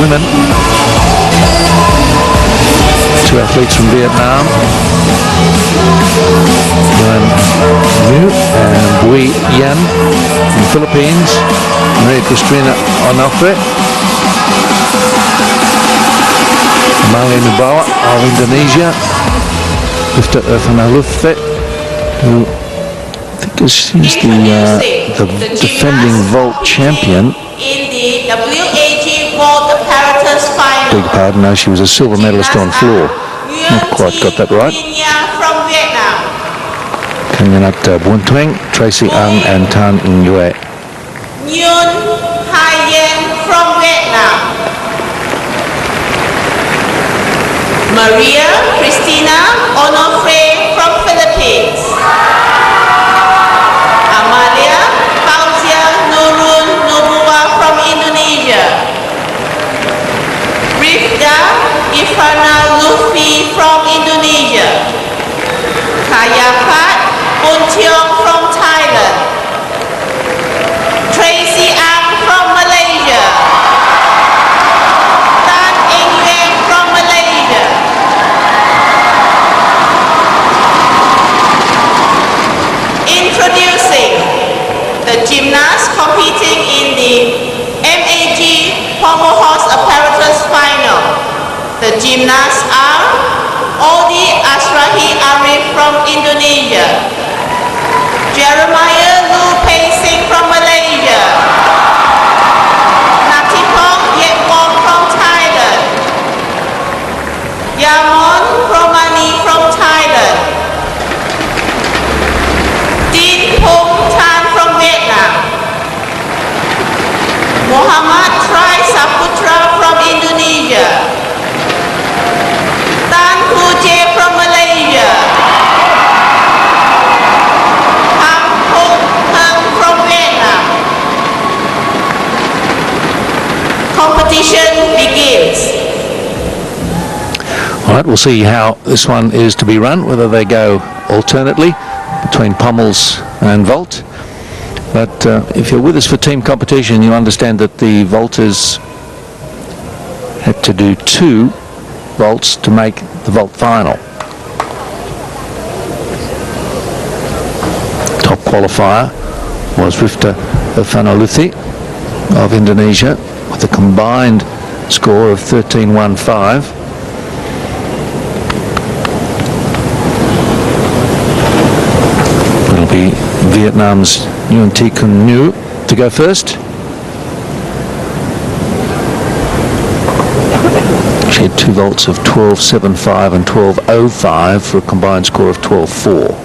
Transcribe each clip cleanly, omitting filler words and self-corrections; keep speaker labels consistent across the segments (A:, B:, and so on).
A: women. Two athletes from Vietnam, Nguyen Nhu and Bui Yan from the Philippines, Maria Cristina Onofre, Amalia Nubawa of Indonesia, Lifter Irfana Lutfi, who I think is the defending vault champion.
B: In the WAG Vault Apparatus final.
A: Beg your pardon, no, she was a silver medalist on floor. Not quite got that right.
B: From Vietnam.
A: Kanyanat Buon Tueng, Tracy Ang and Tan In Yue.
B: Nguyen Hai Yen from Vietnam. Maria Cristina Onofre from Philippines. Amalia Fauzia Nurul Nubua from Indonesia. Rifda Ifana Lutfi from Indonesia. Kayapat Untiong from Thailand. Tracy Ang from Malaysia. Tan Eng Yuan from Malaysia. Introducing the gymnasts competing in the MAG Pommel Horse Apparatus final. The gymnasts are Odi Asrahi Arif from Indonesia, Jeremiah Lu Pei Singh from Malaysia, Natipong Yetwong from Thailand, Yamon Promani from Thailand, Din Pung Tan from Vietnam, Muhammad Trai Saputra from Indonesia, Tan Hu Jae from Malaysia, Ham Hung Heng from Vietnam. Competition begins.
A: All right, we'll see how this one is to be run, whether they go alternately between pommels and vault. But if you're with us for team competition, you understand that the vaulters had to do 2 vaults to make the vault final. Top qualifier was Rifda Irfana Lutfi of Indonesia with a combined score of 13.15. It'll be Vietnam's Nguyen Thi Kun Nhu to go first. She had 2 vaults of 12.75 and 12.05 for a combined score of 12.4.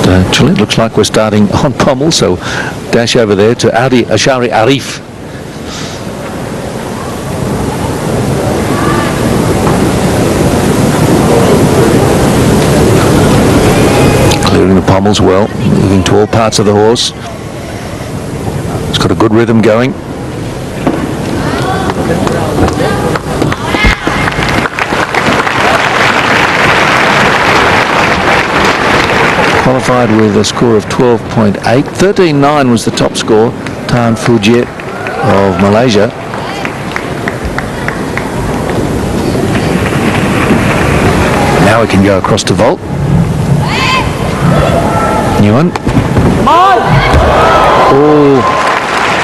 A: Actually, it looks like we're starting on pommel, so dash over there to Adi Ashari Arif. Clearing the pommels well, moving to all parts of the horse. It's got a good rhythm going. Qualified with a score of 12.8. 13.9 was the top score. Tan Phu Jet of Malaysia. Now we can go across to vault. Nguyen. Oh,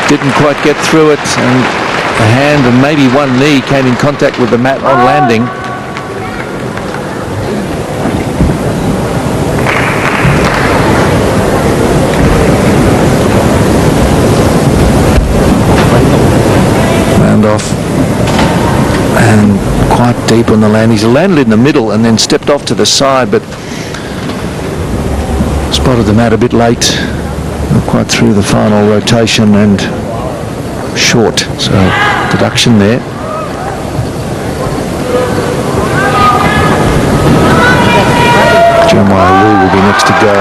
A: didn't quite get through it, and a hand and maybe one knee came in contact with the mat on landing. Off and quite deep on the land. He's landed in the middle and then stepped off to the side, but spotted the mat a bit late, not quite through the final rotation and short, so deduction there. Jeremiah Lu will be next to go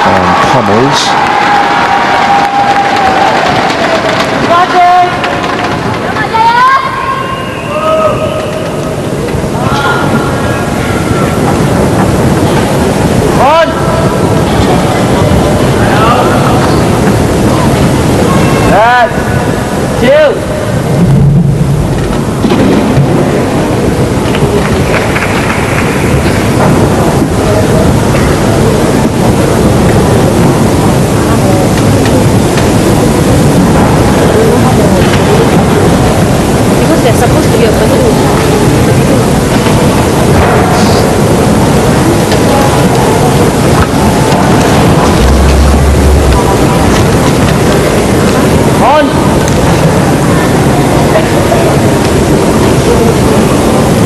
A: on pommels.
C: Because there's supposed to be a person.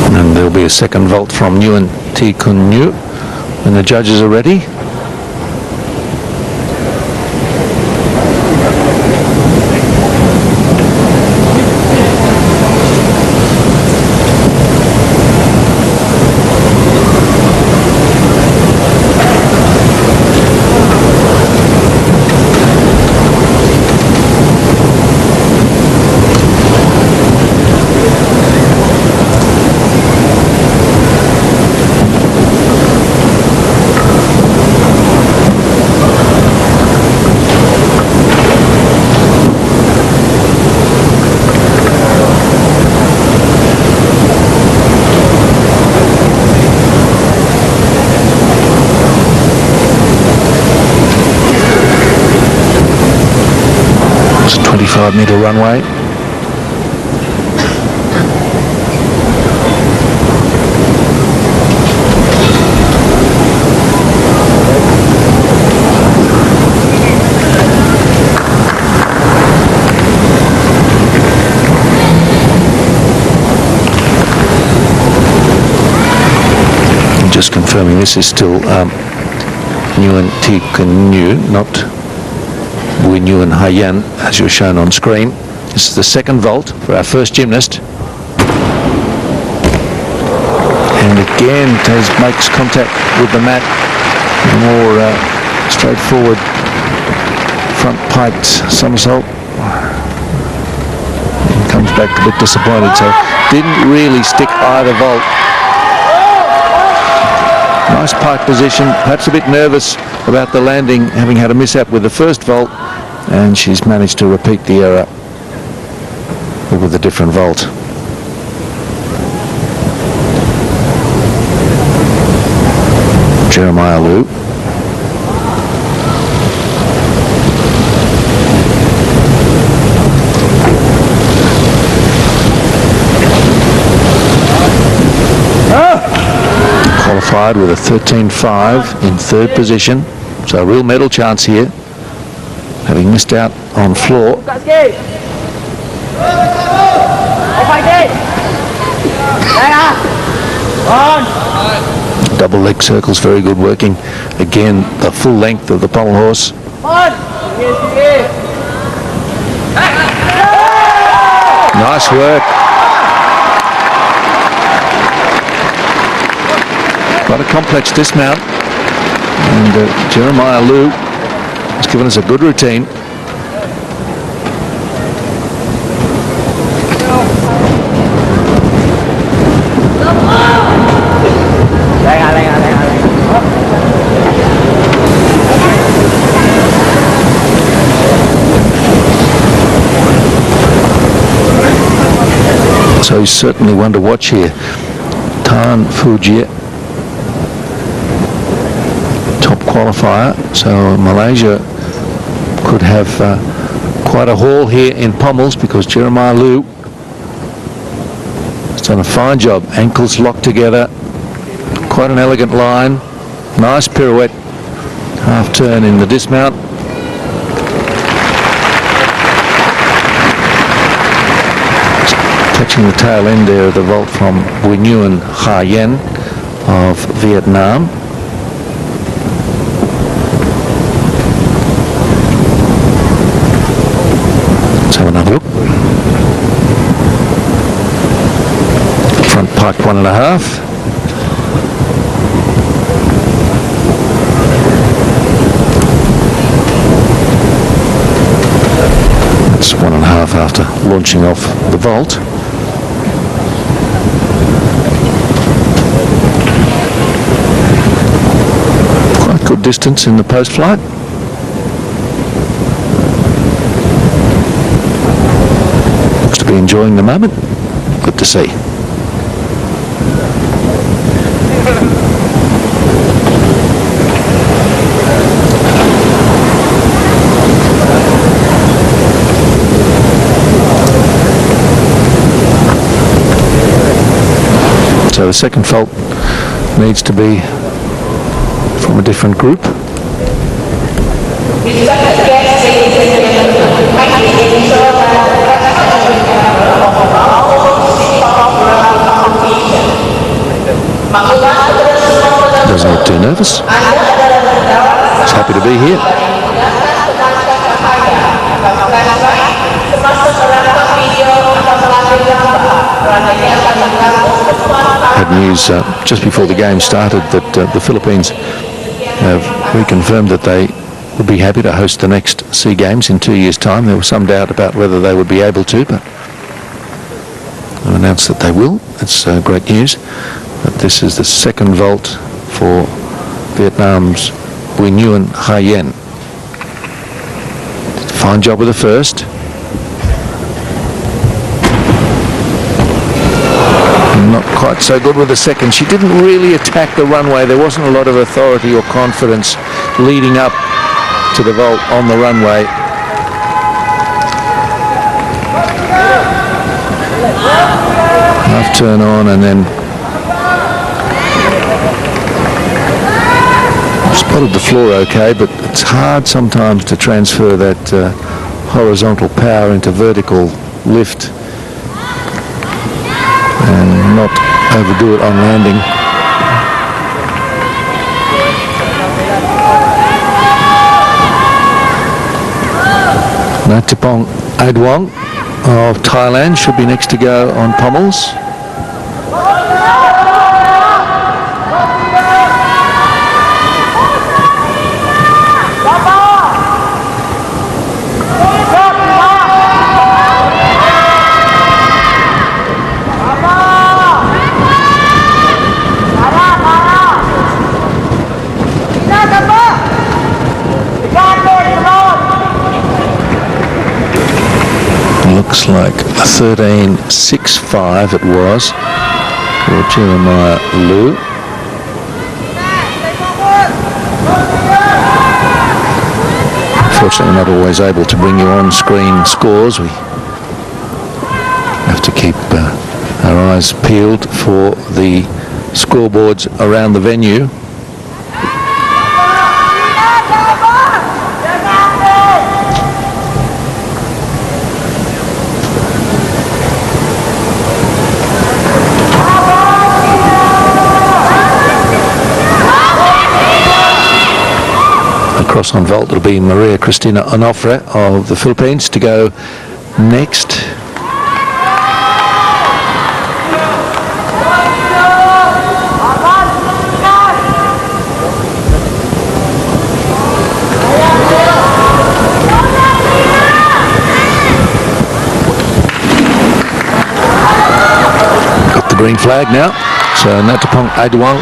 A: And there'll be a second vault from Nguyen T Kun Nhu when the judges are ready. It's a 25-metre runway. Just confirming this is still Nguyen T Kun Nhu, not Nguyen Haiyan, as you're shown on screen. This is the second vault for our first gymnast. And again, makes contact with the mat. More straightforward front piked somersault. And comes back a bit disappointed, so didn't really stick either vault. Nice pike position, perhaps a bit nervous about the landing, having had a mishap with the first vault, and she's managed to repeat the error but with a different vault. Jeremiah Liu. Qualified with a 13.5 in third position, so a real medal chance here, having missed out on floor. Double leg circles, very good working. Again, the full length of the pommel horse. Nice work. Quite a complex dismount, and Jeremiah Liu has given us a good routine. So he's certainly one to watch here. Tan Fujie, top qualifier, so Malaysia could have quite a haul here in pommels, because Jeremiah Liu has done a fine job. Ankles locked together, quite an elegant line, nice pirouette, half turn in the dismount. Catching the tail end there of the vault from Nguyen Haiyan of Vietnam. Let's have another look. Front pike 1.5. That's 1.5 after launching off the vault. Quite good distance in the post flight. really enjoying the moment. Good to see. So the second fault needs to be from a different group. Doesn't look too nervous. He's happy to be here. Had news just before the game started that the Philippines have reconfirmed that they would be happy to host the next SEA Games in 2 years' time. There was some doubt about whether they would be able to, but they announced that they will. It's great news. But this is the second vault for Vietnam's Nguyen Hai Yen. Fine job with the first. Not quite so good with the second. She didn't really attack the runway. There wasn't a lot of authority or confidence leading up to the vault on the runway. Half turn on and then spotted the floor okay, but it's hard sometimes to transfer that horizontal power into vertical lift and not overdo it on landing. Natapong Adwong of Thailand should be next to go on pommels. Looks like 13.65 it was for Jeremiah Liu. Unfortunately, not always able to bring you on-screen scores. We have to keep our eyes peeled for the scoreboards around the venue. Across on vault, it'll be Maria Cristina Onofre of the Philippines to go next. Got the green flag now, so Natapong Adwong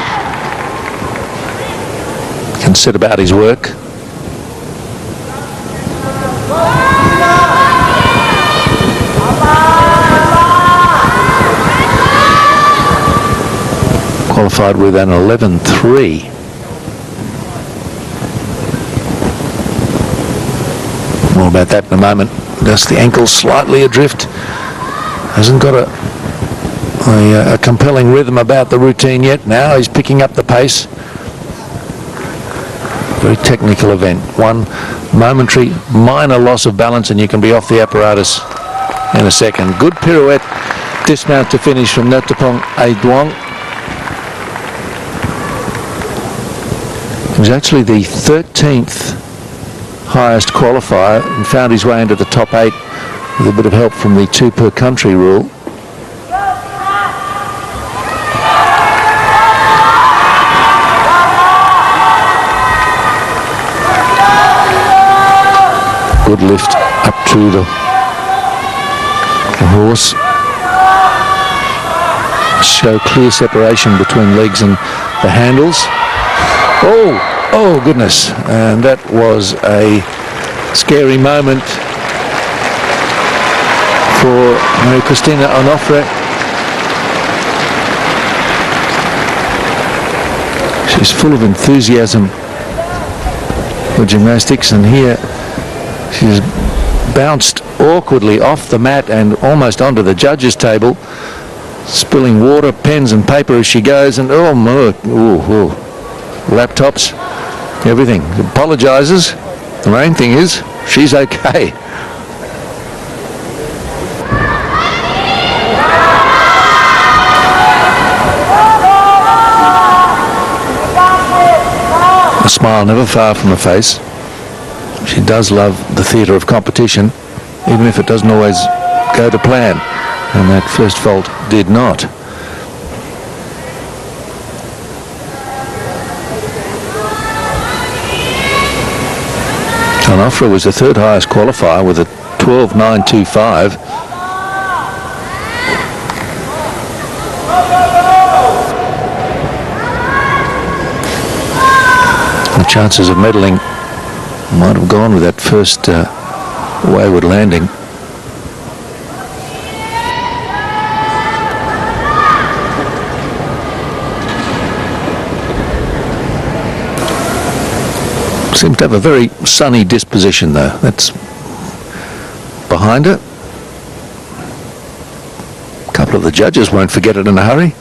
A: can set about his work. Qualified with an 11.3. More about that in a moment. Just the ankle slightly adrift. Hasn't got a compelling rhythm about the routine yet. Now he's picking up the pace. Very technical event. One momentary minor loss of balance and you can be off the apparatus in a second. Good pirouette dismount to finish from Natapong Adwong. He was actually the 13th highest qualifier and found his way into the top 8 with a bit of help from the 2 per country rule. Good lift up to the horse. Show clear separation between legs and the handles. Oh goodness, and that was a scary moment for Maria Cristina Onofre. She's full of enthusiasm for gymnastics, and here she's bounced awkwardly off the mat and almost onto the judges' table, spilling water, pens and paper as she goes, and oh my, laptops, everything. Apologises. The main thing is she's okay. A smile never far from her face. She does love the theatre of competition, even if it doesn't always go to plan, and that first vault did not. Onofre was the third highest qualifier with a 12.925. The chances of medaling might have gone with that first wayward landing. Seems to have a very sunny disposition, though. That's behind her. A couple of the judges won't forget it in a hurry.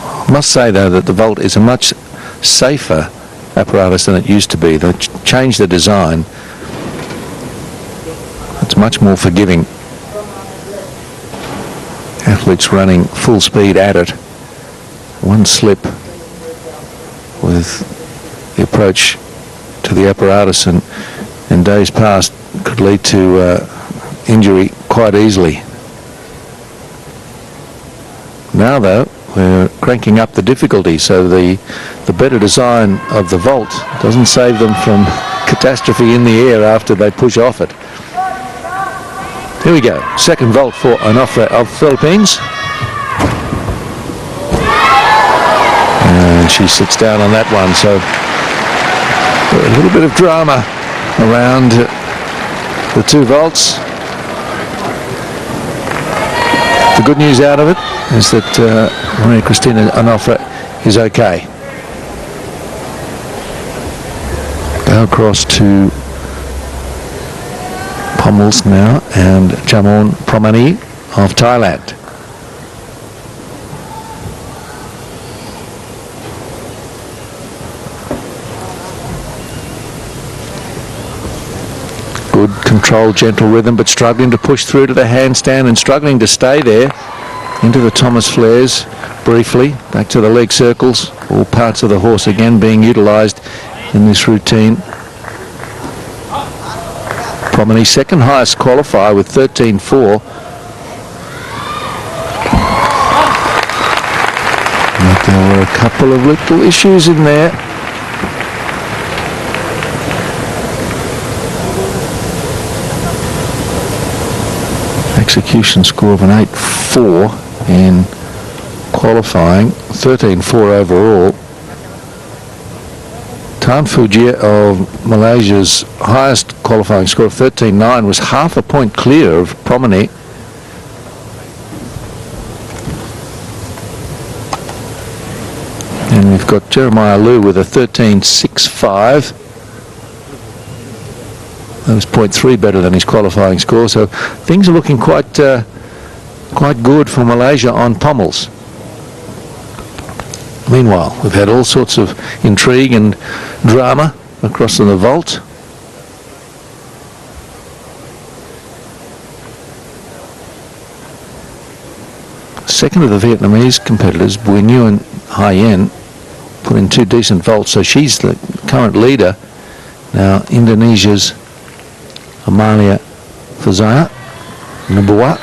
A: I must say, though, that the vault is a much safer apparatus than it used to be. They changed the design. It's much more forgiving. Athletes running full speed at it. One slip with the approach to the apparatus and in days past could lead to injury quite easily. Now, though, we're cranking up the difficulty, so the better design of the vault doesn't save them from catastrophe in the air after they push off it. Here we go. Second vault for Onofre of Philippines. And she sits down on that one, so a little bit of drama around the two vaults. The good news out of it is that Maria Cristina Onofre is okay. Go across to Pommels now and Jamon Promani of Thailand. Good controlled, gentle rhythm, but struggling to push through to the handstand and struggling to stay there. Into the Thomas flares briefly, back to the leg circles, all parts of the horse again being utilised in this routine. Promani, second highest qualifier with 13.4. But there were a couple of little issues in there. Execution score of an 8.4 in qualifying, 13.4 overall. Tan Fujia of Malaysia's highest qualifying score of 13.9 was half a point clear of Promani. And we've got Jeremiah Liu with a 13.65. That was 0.3 better than his qualifying score, so things are looking quite good for Malaysia on Pommels. Meanwhile, we've had all sorts of intrigue and drama across the vault. Second of the Vietnamese competitors, Bui Nguyen Hai Yen, put in two decent vaults, so she's the current leader. Now Indonesia's Amalia Fazaya Nabua.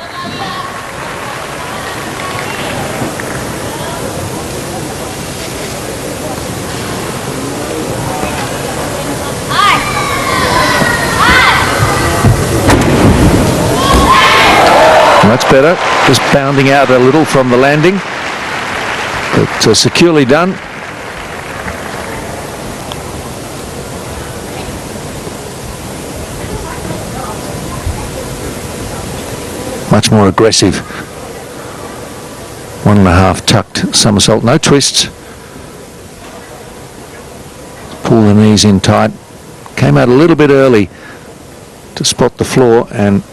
A: That's better, just bounding out a little from the landing, but securely done. much more aggressive. 1.5 tucked somersault, no twists. Pull the knees in tight. Came out a little bit early to spot the floor, and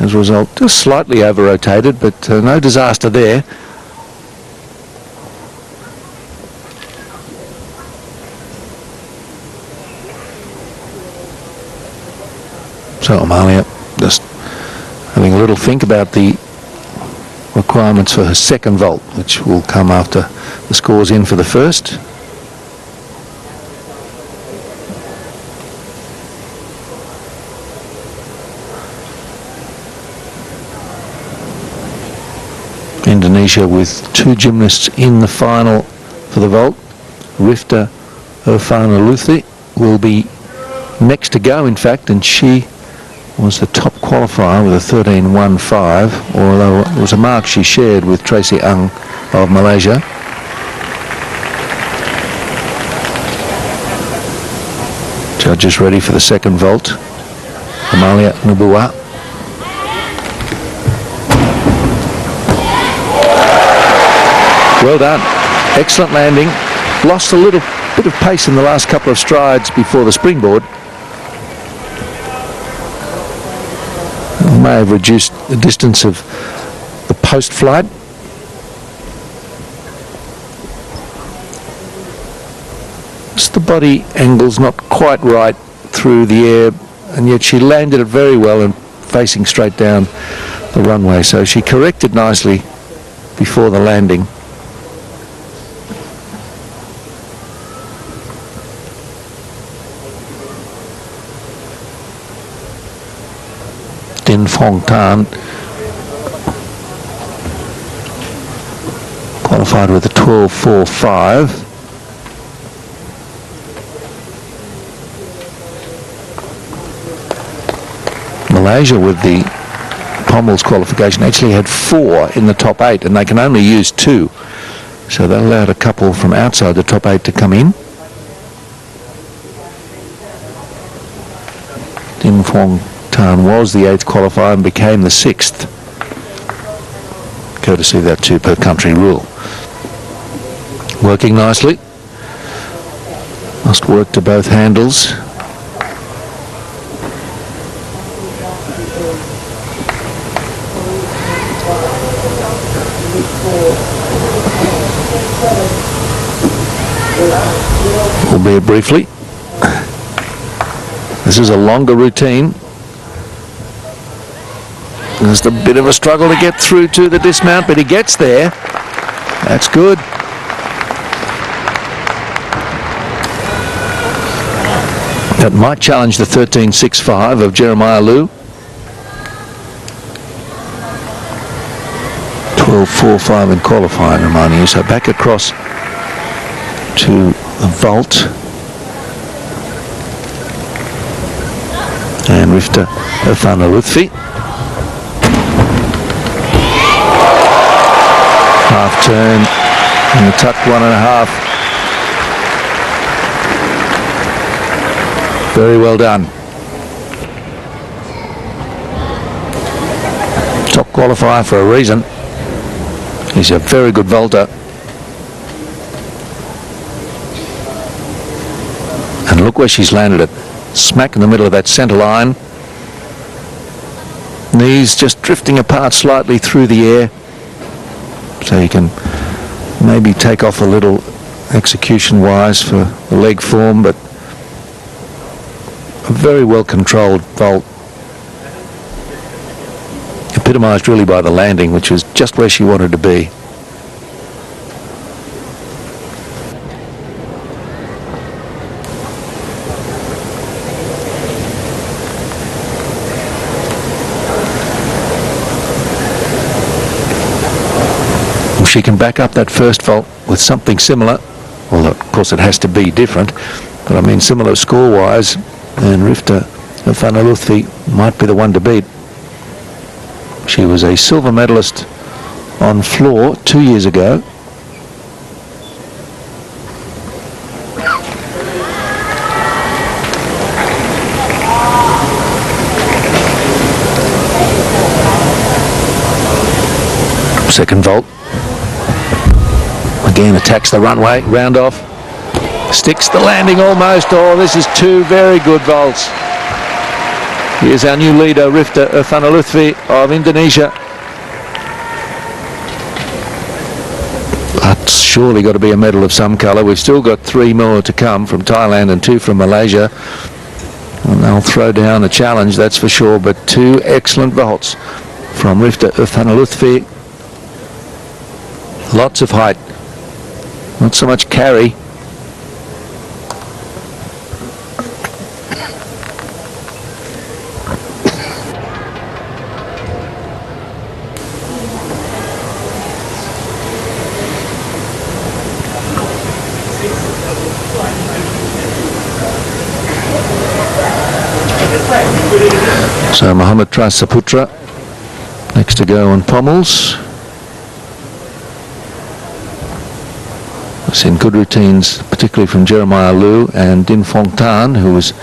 A: as a result just slightly over rotated, but no disaster there. So Amalia just having a little think about the requirements for her second vault, which will come after the score's in for the first. Indonesia with 2 gymnasts in the final for the vault. Rifta Irfanaluthi will be next to go, in fact, and she was the top qualifier with a 13.15, although it was a mark she shared with Tracy Ang of Malaysia. Judges ready for the second vault. Amalia Nubua. Well done. Excellent landing. Lost a little bit of pace in the last couple of strides before the springboard. May have reduced the distance of the post flight. Just the body angle's not quite right through the air, and yet she landed it very well and facing straight down the runway. So she corrected nicely before the landing. Din Fong Tan qualified with a 12.45. Malaysia with the Pommel's qualification actually had 4 in the top 8, and they can only use 2. So that allowed a couple from outside the top 8 to come in. Din Fong Tan was the 8th qualifier and became the 6th, courtesy of that 2 per country rule. Working nicely. Must work to both handles. Albeit briefly. This is a longer routine. There's a bit of a struggle to get through to the dismount, but he gets there. That's good. That might challenge the 13.65 of Jeremiah Liu. 12.45 in qualifying, reminding you. So back across to the vault. And Rifta Irfanaluthi. Half turn in the tucked 1.5. Very well done. Top qualifier for a reason. He's a very good vaulter. And look where she's landed it. Smack in the middle of that centre line. Knees just drifting apart slightly through the air. So you can maybe take off a little execution-wise for the leg form, but a very well-controlled vault. Epitomised really by the landing, which was just where she wanted to be. She can back up that first vault with something similar, well, of course it has to be different, but I mean similar score-wise, and Rifta Irfanaluthi might be the one to beat. She was a silver medalist on floor 2 years ago. Second vault. Again attacks the runway, round off. Sticks the landing almost. Oh, this is two very good vaults. Here's our new leader, Rifta Irfanalutfi of Indonesia. That's surely got to be a medal of some colour. We've still got 3 more to come from Thailand and 2 from Malaysia. And they'll throw down a challenge, that's for sure. But 2 excellent vaults from Rifta Irfanalutfi. Lots of height, not so much carry. So Mohammed Trasaputra next to go on Pommels. I've seen good routines, particularly from Jeremiah Liu and Din Fong Tan, who was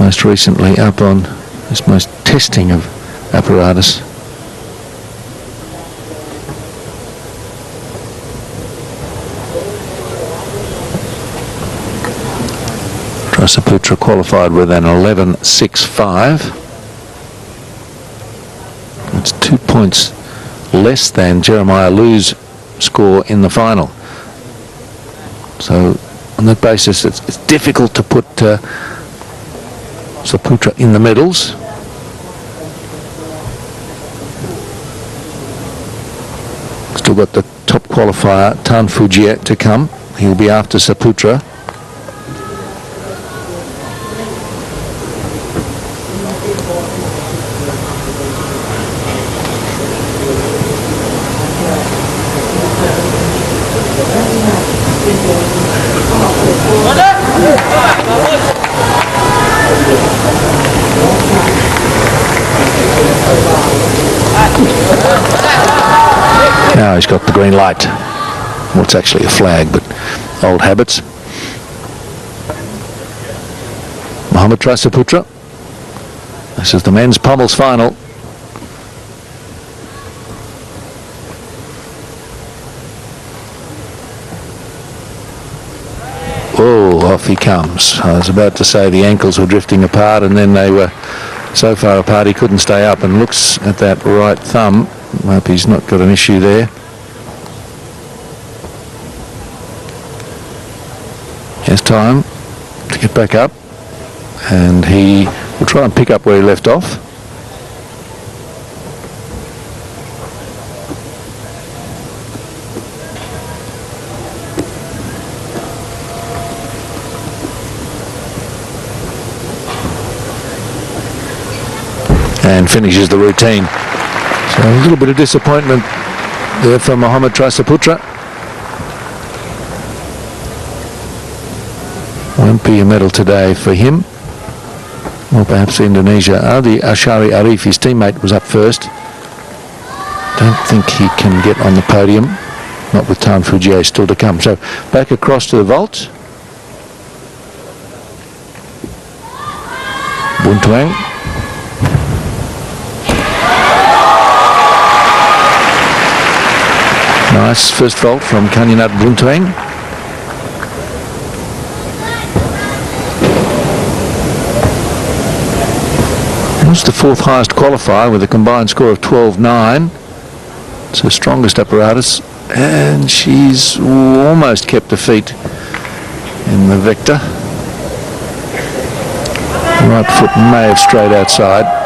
A: most recently up on his most testing of apparatus. Trasaputra qualified with an 11.65. It's 2 points less than Jeremiah Liu's score in the final. So on that basis, it's difficult to put Saputra in the medals. Still got the top qualifier, Tan Fujie, to come. He'll be after Saputra. Now he's got the green light. Well, it's actually a flag, but old habits. Mohammed Trasaputra. This is the men's Pommels final. Oh, off he comes. I was about to say the ankles were drifting apart, and then they were so far apart he couldn't stay up, and looks at that right thumb. Hope he's not got an issue there. He has time to get back up, and he will try and pick up where he left off. And finishes the routine. So a little bit of disappointment there for Mohammed Trasaputra. Won't be a medal today for him. Or perhaps Indonesia. Adi Ashari Arif, his teammate, was up first. Don't think he can get on the podium. Not with Tan Fujie still to come. So back across to the vault. Buntuang. Nice first vault from Kanyanat Buntuang. That's the 4th highest qualifier with a combined score of 12.9. It's her strongest apparatus, and she's almost kept her feet in the vector. Right foot may have strayed outside.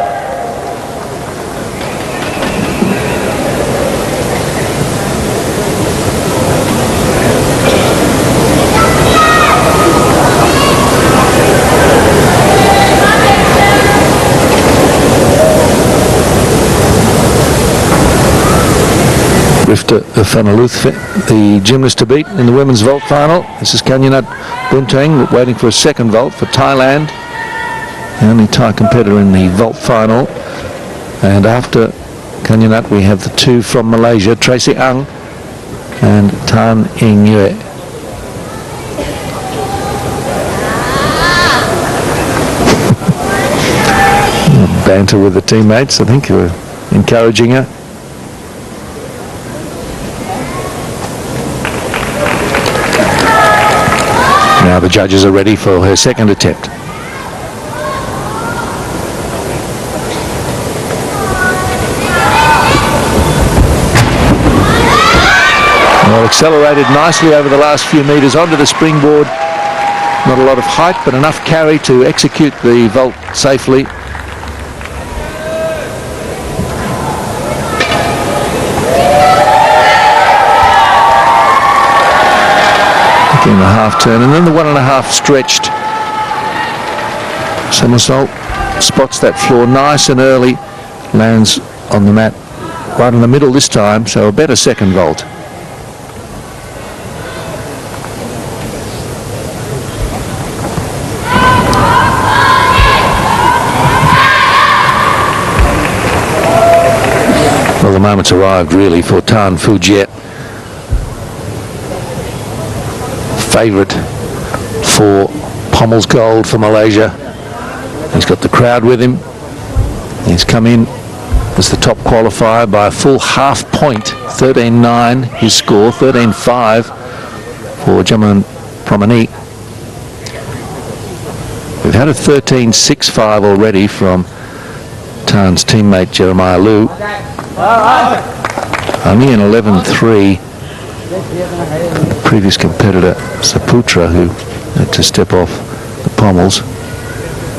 A: Rifta Irfanalutfi, the gymnast to beat in the women's vault final. This is Kanyanat Buntuang waiting for a second vault for Thailand. The only Thai competitor in the vault final. And after Kanyanat we have the 2 from Malaysia, Tracy Ang and Tan Ing Yue. Banter with the teammates, I think, who were encouraging her. Now the judges are ready for her second attempt. Well, accelerated nicely over the last few metres onto the springboard. Not a lot of height, but enough carry to execute the vault safely. In the half turn, and then the 1.5 stretched somersault, spots that floor nice and early, lands on the mat right in the middle this time, so a better second vault. Well, the moment's arrived really for Tan Fujiet. Favourite for Pommel's gold for Malaysia. He's got the crowd with him. He's come in as the top qualifier by a full half point. 13.9 his score, 13.5 for Jaman Promani. We've had a 13.65 already from Tan's teammate Jeremiah Liu. Only an 11.3. Previous competitor Saputra, who had to step off the Pommels,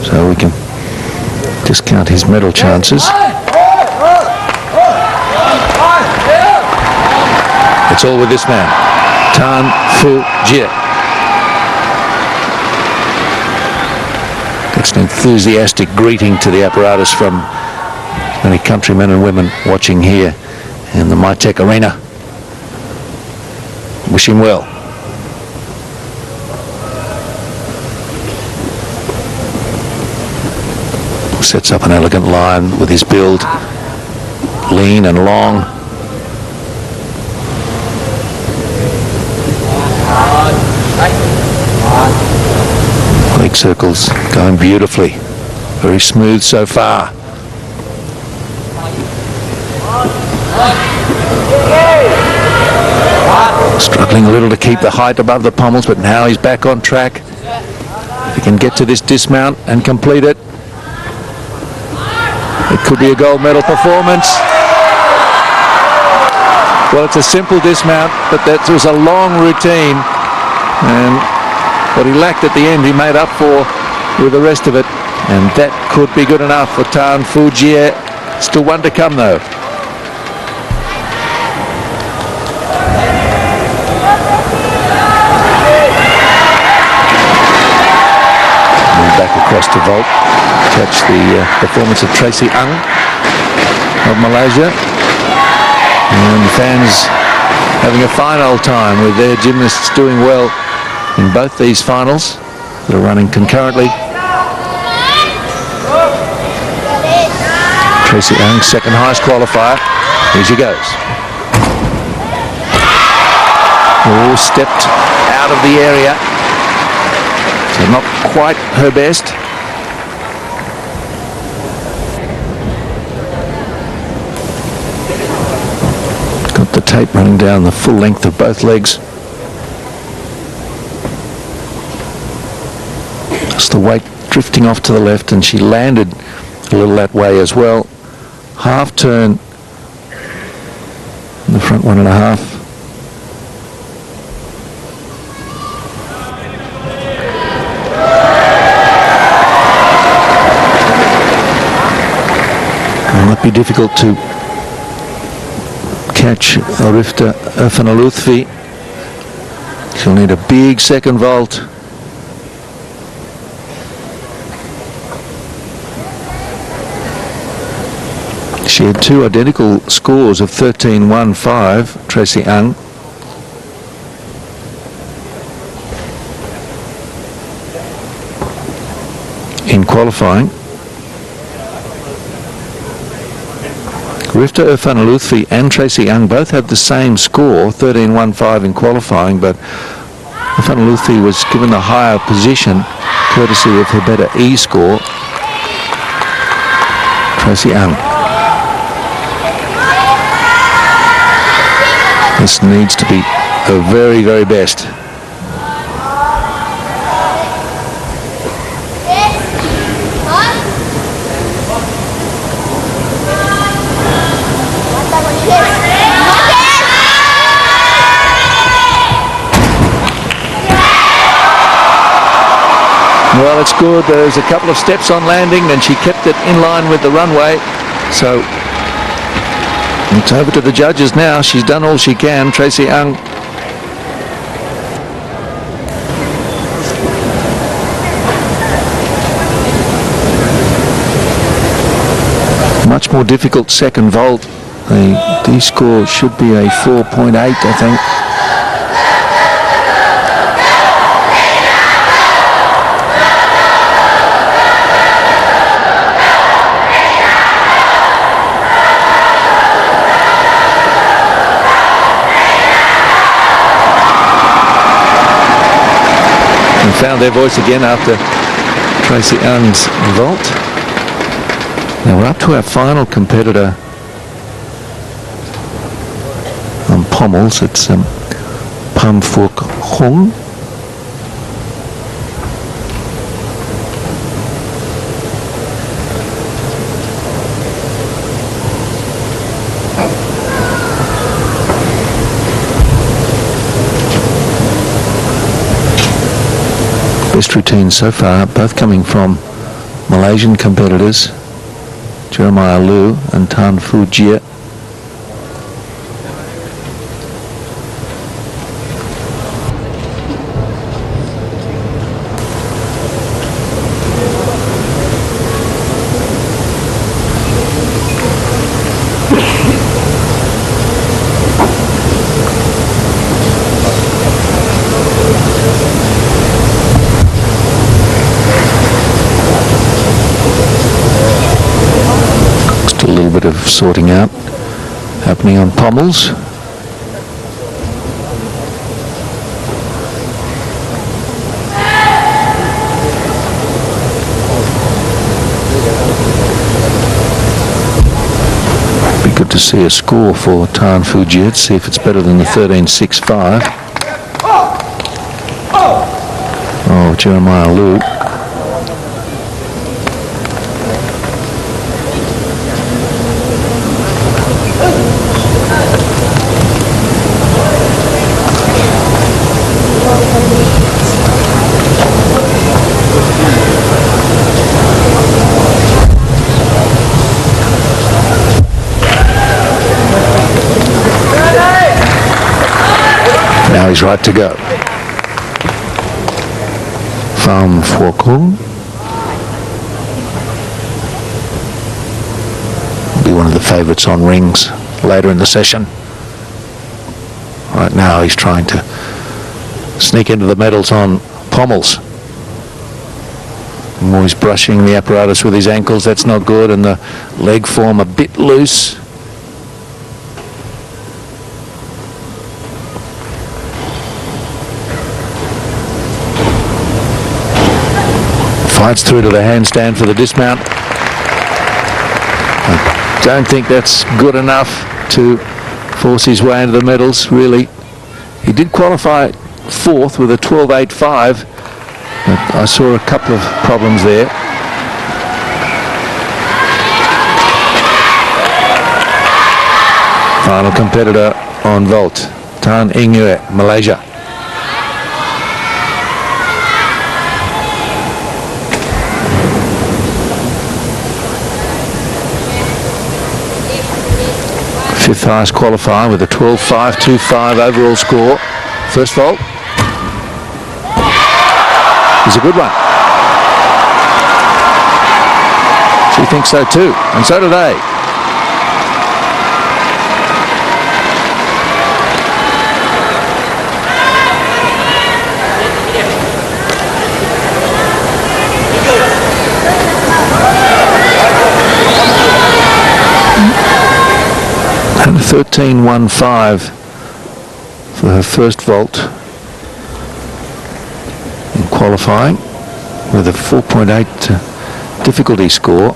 A: so we can discount his medal chances. It's all with this man, Tan Fujiet. It's an enthusiastic greeting to the apparatus from many countrymen and women watching here in the MyTech Arena. Wish him well. Sets up an elegant line with his build, lean and long. Leg circles going beautifully. Very smooth so far. Struggling a little to keep the height above the pommels, but now he's back on track. If he can get to this dismount and complete it, it could be a gold medal performance. Well, it's a simple dismount, but that was a long routine, and what he lacked at the end he made up for with the rest of it, and that could be good enough for Tan Fujiet. Still one to come though. Back across to vault, catch the performance of Tracy Ang of Malaysia, and the fans having a fine old time with their gymnasts doing well in both these finals that are running concurrently. Tracy Ang, second highest qualifier. Here she goes. Oh, stepped out of the area. So not quite her best. Got the tape running down the full length of both legs. Just the weight drifting off to the left, and she landed a little that way as well. Half turn in the front 1.5. Be difficult to catch Arifta Irfan-Lutfi. She'll need a big second vault. She had two identical scores of 13.15, Tracy Ang. In qualifying. Arifta Irfan-Lutfi and Tracy Ang both had the same score, 13.15 in qualifying, but Irfan-Lutfi was given the higher position courtesy of her better E score. Tracy Ang. This needs to be her very, very best. Well, it's good. There's a couple of steps on landing and she kept it in line with the runway. So it's over to the judges now. She's done all she can, Tracy Ung. Much more difficult second vault. The D score should be a 4.8, I think. And found their voice again after Tracy Ung's vault. Now we're up to our final competitor on pommels. It's Pham Phuoc Hung. Best routines so far, both coming from Malaysian competitors, Jeremiah Liu and Tan Fu Jie. Of sorting out happening on pommels. Be good to see a score for Tan Fu Jie, see if it's better than the 13.65. Oh, Jeremiah Liu. Now he's right to go. Pham Phuoc Hung. Be one of the favourites on rings later in the session. Right now he's trying to sneak into the medals on pommels. More he's brushing the apparatus with his ankles, that's not good, and the leg form a bit loose. Fights through to the handstand for the dismount. I don't think that's good enough to force his way into the medals, really. He did qualify fourth with a 12.85, but I saw a couple of problems there. Final competitor on vault, Tan Eng Yue, Malaysia. Fifth highest qualifier with a 12.525 overall score. First vault is a good one. She thinks so too, and so do they. And 13.15 for her first vault in qualifying with a 4.8 difficulty score.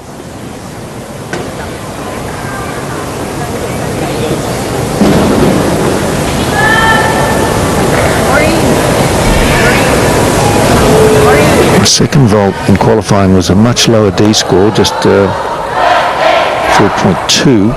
A: The second vault in qualifying was a much lower D score, just 4.2.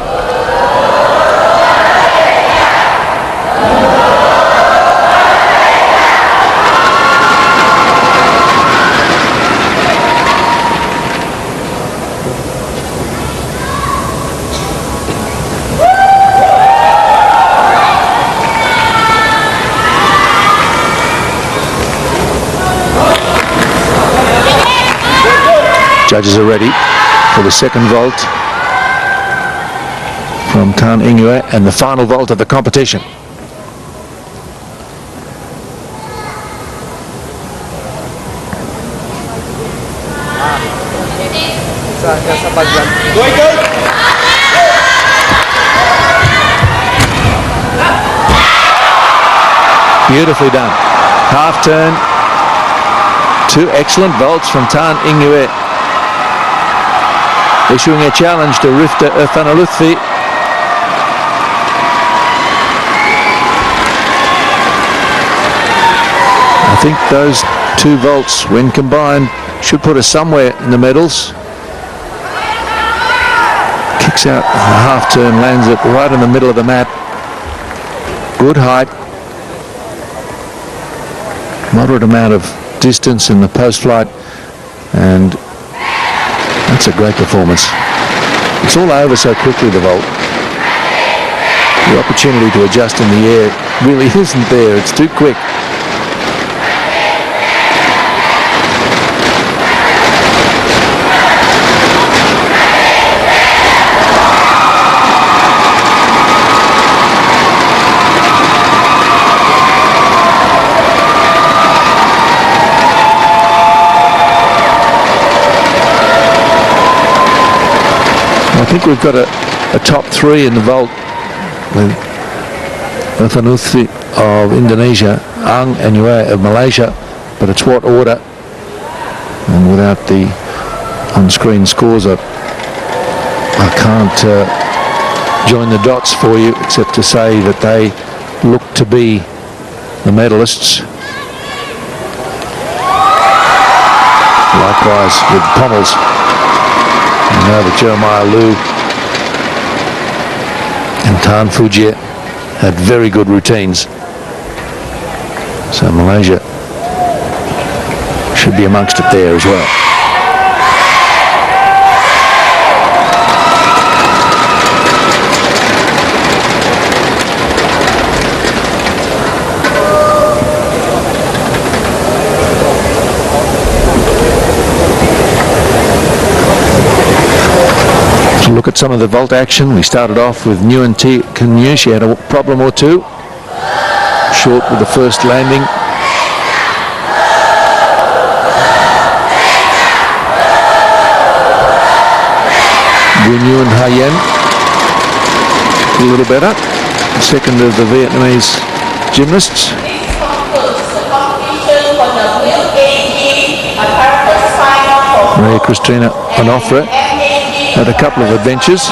A: Judges are ready for the second vault from Tan Ingyue and the final vault of the competition. Beautifully done. Half turn. Two excellent vaults from Tan Ingyue. Issuing a challenge to Rifta Irfanaluthfi. I think those two vaults, when combined, should put us somewhere in the medals. Kicks out a half turn, lands it right in the middle of the mat. Good height. Moderate amount of distance in the post flight, and that's a great performance. It's all over so quickly, the vault. The opportunity to adjust in the air really isn't there. It's too quick. I think we've got a top three in the vault with Irfanaluthfi of Indonesia, Ang and Yue of Malaysia, but it's what order? And without the on-screen scores, I can't join the dots for you, except to say that they look to be the medalists. Likewise with Pommels. You know that Jeremiah Liu and Tan Fujie had very good routines. So Malaysia should be amongst it there as well. Look at some of the vault action. We started off with Nguyen Thi Kanu. She had a problem or two. Short with the first landing. Nguyen Hayen a little better. The second of the Vietnamese gymnasts.
B: This concludes the competition for the WAG Apparatus final for
A: Maria Cristina Onofre had a couple of adventures.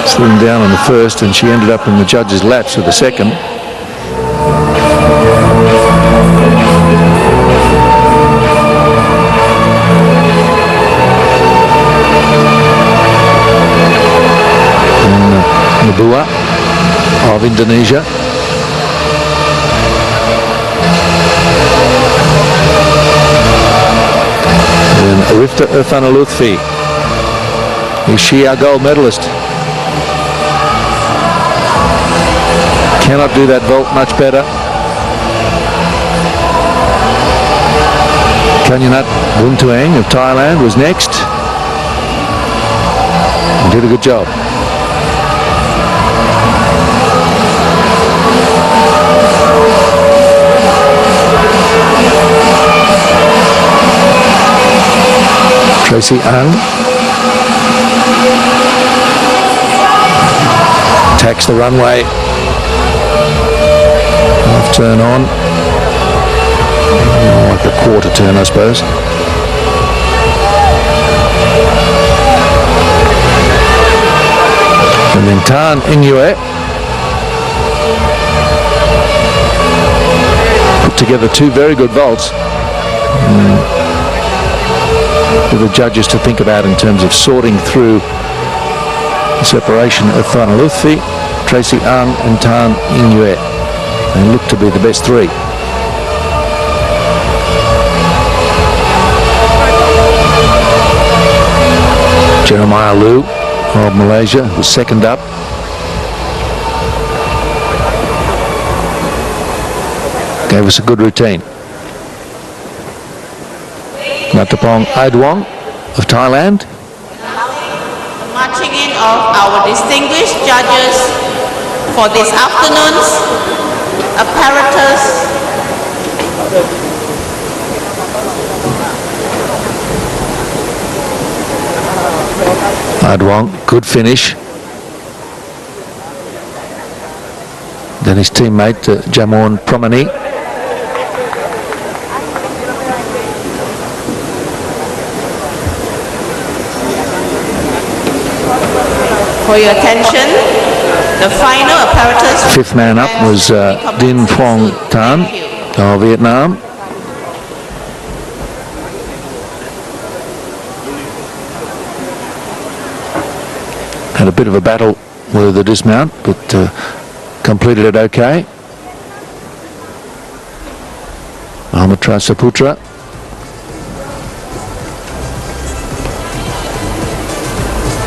A: Slipping down on the first, and she ended up in the judges' laps for the second. And Nabua of Indonesia. And Rifta Irfanaluthfi. Is she our gold medalist? Cannot do that vault much better. Kanyanat Buntuang of Thailand was next. And did a good job. Tracy Ang attacks the runway. Half turn on. Like the quarter turn, I suppose. And then Tan Ingyue put together two very good vaults. For the judges to think about in terms of sorting through the separation of Irfanaluthfi, Tracy Ang and Tan Ingyue. They look to be the best three. Jeremiah Liu of Malaysia was second up. Gave us a good routine. Matapong Aidwong of Thailand.
B: Marching in of our distinguished judges for this afternoon's apparatus.
A: Aidwong, good finish. Then his teammate Jamon Promani.
B: For your attention, the final apparatus.
A: Fifth man up was Din Phuong Tan of Vietnam. Had a bit of a battle with the dismount, but completed it okay. Amatra Saputra.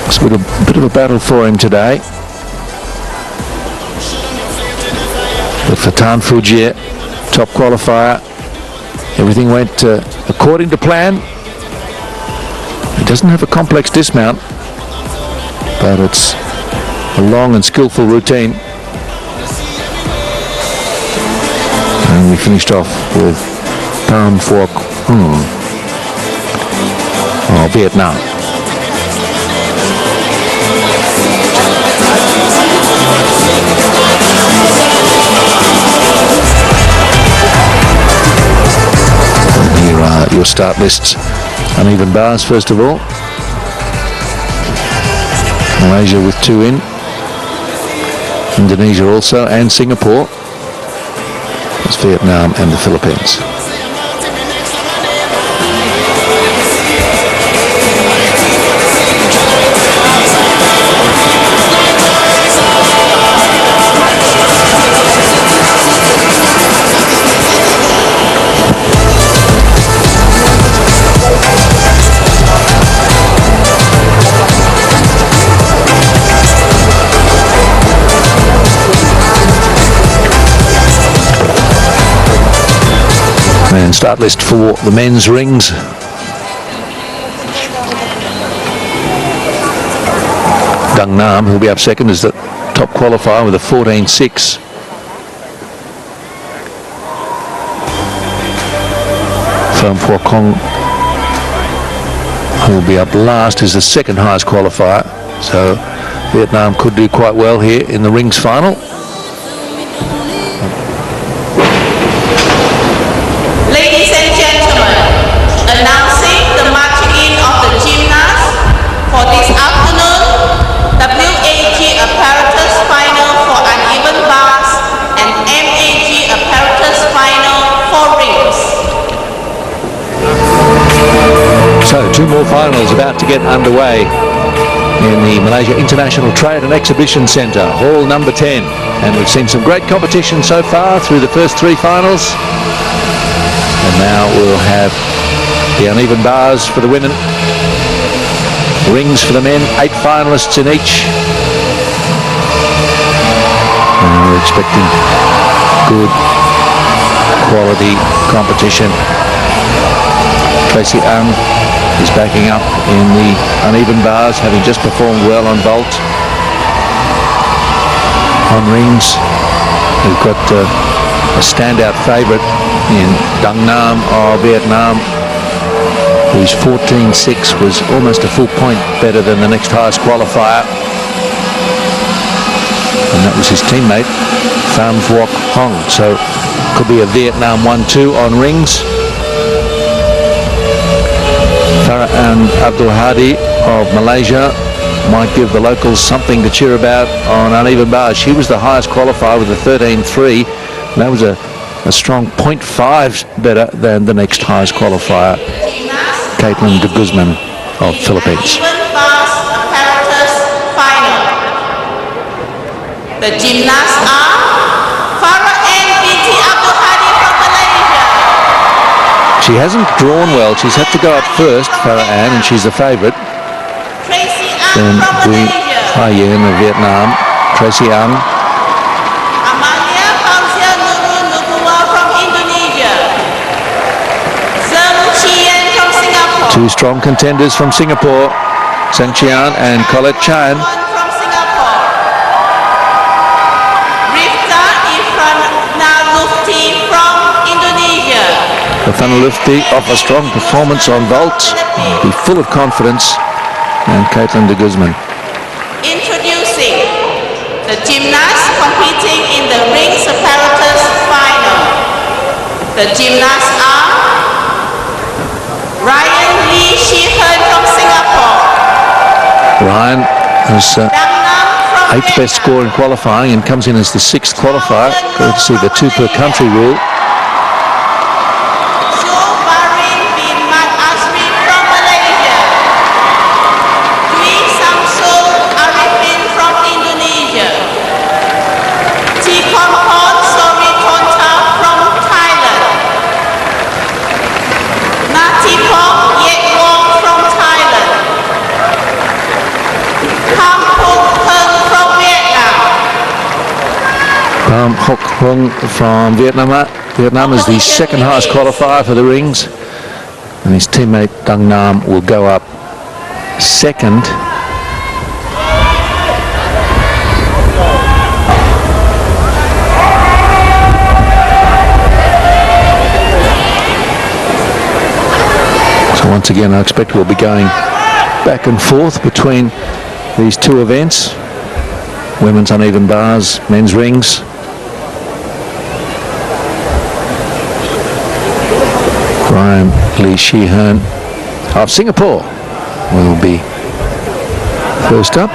A: It's been a bit of a battle for him today. But for Tan Fujie, top qualifier, everything went according to plan. He doesn't have a complex dismount, but it's a long and skillful routine. And we finished off with Pham Phuoc Hung of Vietnam. Here are your start lists. Uneven bars first of all. Malaysia with 2 in. Indonesia also, and Singapore. It's Vietnam and the Philippines. And start list for the men's rings. Dung Nam, who'll be up second, is the top qualifier with a 14.6. Pham Phuoc Hung, who'll be up last, is the second highest qualifier. So Vietnam could do quite well here in the rings final.
B: Ladies and gentlemen, announcing the marching in of the gymnasts for this afternoon, WAG apparatus final for uneven bars and MAG apparatus final for rings.
A: So 2 more finals about to get underway in the Malaysia International Trade and Exhibition Centre, hall number 10. And we've seen some great competition so far through the first 3 finals. And now we'll have the uneven bars for the women, rings for the men, 8 finalists in each. And we're expecting good quality competition. Tracy Ang is backing up in the uneven bars, having just performed well on vault. On rings, we've got a standout favourite in Dung Nam of Vietnam, whose 14.6 was almost a full point better than the next highest qualifier. And that was his teammate, Pham Phuoc Hung. So could be a Vietnam 1-2 on rings. Farah and Abdul Hadi of Malaysia might give the locals something to cheer about on uneven bars. She was the highest qualifier with a 13.3. That was a strong 0.5 better than the next highest qualifier, Caitlin de Guzman of Philippines.
B: Uneven bars apparatus final. The gymnasts are Farah and binti Abdul Hadi from Malaysia.
A: She hasn't drawn well. She's had to go up first, Farah Ann, and she's the favourite.
B: Tracy
A: Then
B: Ang from
A: Bui
B: Malaysia.
A: Hai Yen of Vietnam, Tracy Ang,
B: Amalia Fauzia Nurul Nubuwa from Indonesia. Zeng Chien from Singapore.
A: Two strong contenders from Singapore, Zheng Qian and Colette Chan.
B: From Singapore. Rifta Ifranalufti from Indonesia.
A: Ifranalufti off a strong performance on vault, be full of confidence, and Caitlin de Guzman.
B: Introducing the gymnasts competing in the rings apparatus final. The gymnasts are Ryan Lee Shi-Hen from Singapore.
A: Ryan has
B: Dang Nam from
A: 8th best score in qualifying and comes in as the 6th qualifier, courtesy of the 2 per country rule.
B: Shobarin bin Mat Azmi from Malaysia. Dwi Samsul Arifin from Indonesia. Tikonpon Soritonta from Thailand. Natipong Yetwong from Thailand. Kam Phuc Heng from Vietnam.
A: Pham Hoc Hung from Vietnam. Vietnam is the 2nd highest qualifier for the rings, and his teammate Dang Nam will go up 2nd. So once again, I expect we'll be going back and forth between these 2 events, women's uneven bars, men's rings. Ryan Lee Shi-Hen of Singapore will be first up.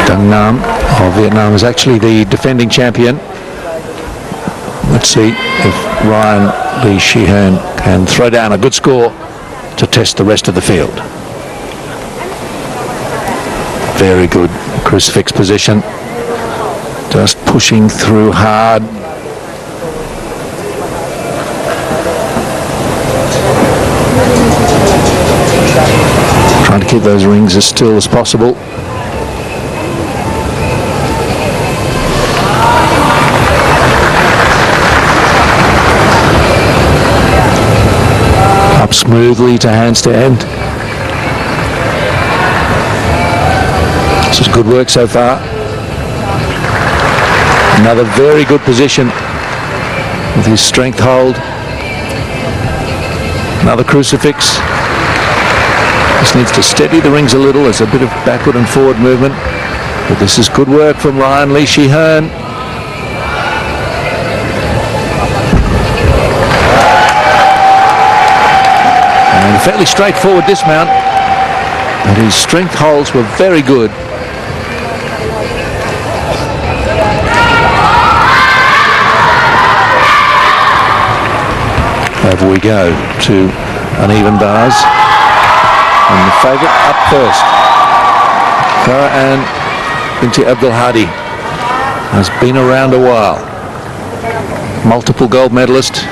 A: Dang Nam of Vietnam is actually the defending champion. Let's see if Ryan Lee Shi-Hen can throw down a good score to test the rest of the field. Very good crucifix position. Just pushing through hard. Trying to keep those rings as still as possible. Up smoothly to handstand. This is good work so far. Another very good position with his strength hold. Another crucifix. Just needs to steady the rings a little. There's a bit of backward and forward movement. But this is good work from Ryan Lee Shi-Hen. And a fairly straightforward dismount. But his strength holds were very good. Over we go to uneven bars. And the favourite up first. Farah Ann Binti Abdul Hadi has been around a while. Multiple gold medalist.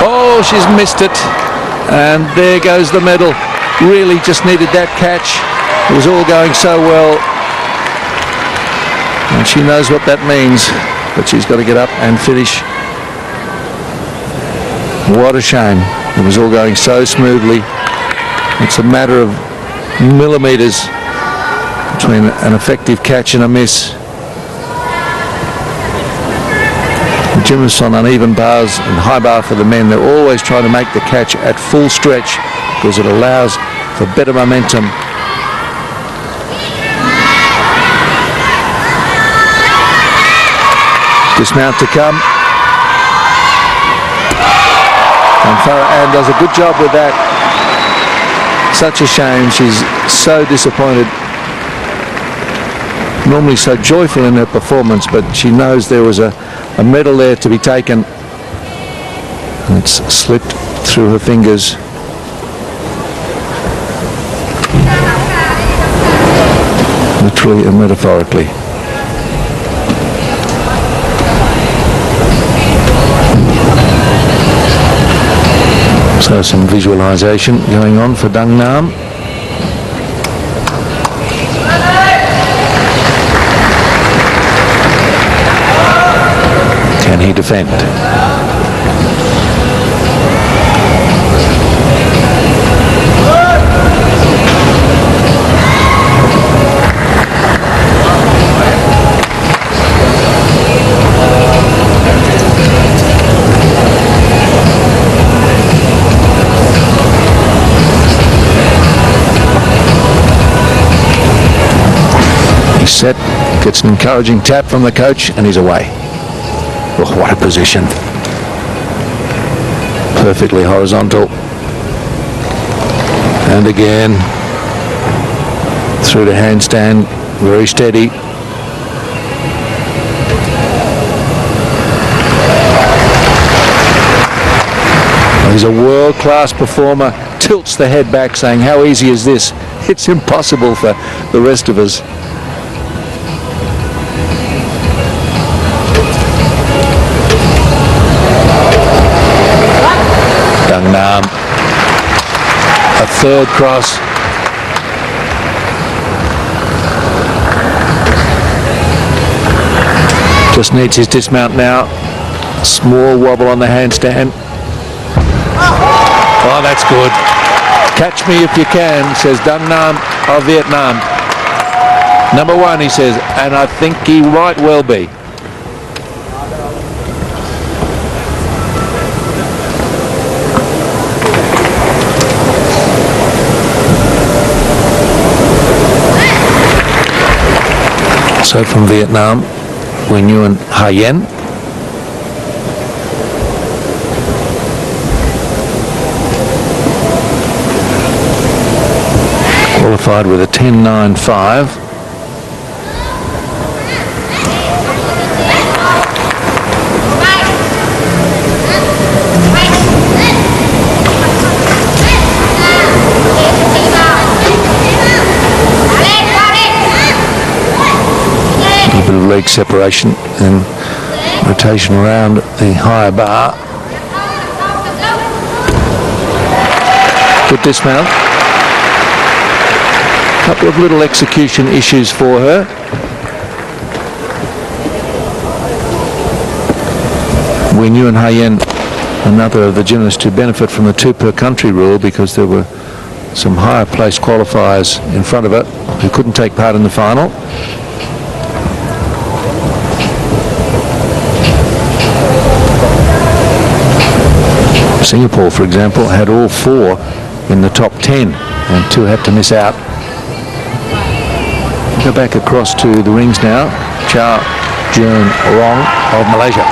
A: Oh, she's missed it, and there goes the medal. Really just needed that catch. It was all going so well, and she knows what that means, but she's got to get up and finish. What a shame. It was all going so smoothly. It's a matter of millimeters between an effective catch and a miss. Gymnasts on uneven bars and high bar for the men, they're always trying to make the catch at full stretch because it allows for better momentum. Dismount to come. And Farah Ann does a good job with that. Such a shame. She's so disappointed. normally so joyful in her performance, but she knows there was a medal there to be taken. And it's slipped through her fingers. Literally and metaphorically. So some visualization going on for Dung Nam. Can he defend? He's set, gets an encouraging tap from the coach, and he's away. Oh, what a position. Perfectly horizontal. And again, through the handstand, very steady. He's a world-class performer, tilts the head back saying, how easy is this? It's impossible for the rest of us. Dung Nam, a third cross. Just needs his dismount now. Small wobble on the handstand. Oh, that's good. Catch me if you can, says Dung Nam of Vietnam. Number one, he says, and I think he might well be. So from Vietnam, Nguyen Ha Yen. Qualified with a 10.95. A bit of leg separation and rotation around the higher bar. Good dismount. Couple of little execution issues for her. Nguyen Ha Yen, another of the gymnasts to benefit from the 2 per country rule, because there were some higher placed qualifiers in front of her who couldn't take part in the final. Singapore, for example, had all 4 in the top 10 and 2 had to miss out. Go back across to the rings now. Chow Jun Rong of Malaysia.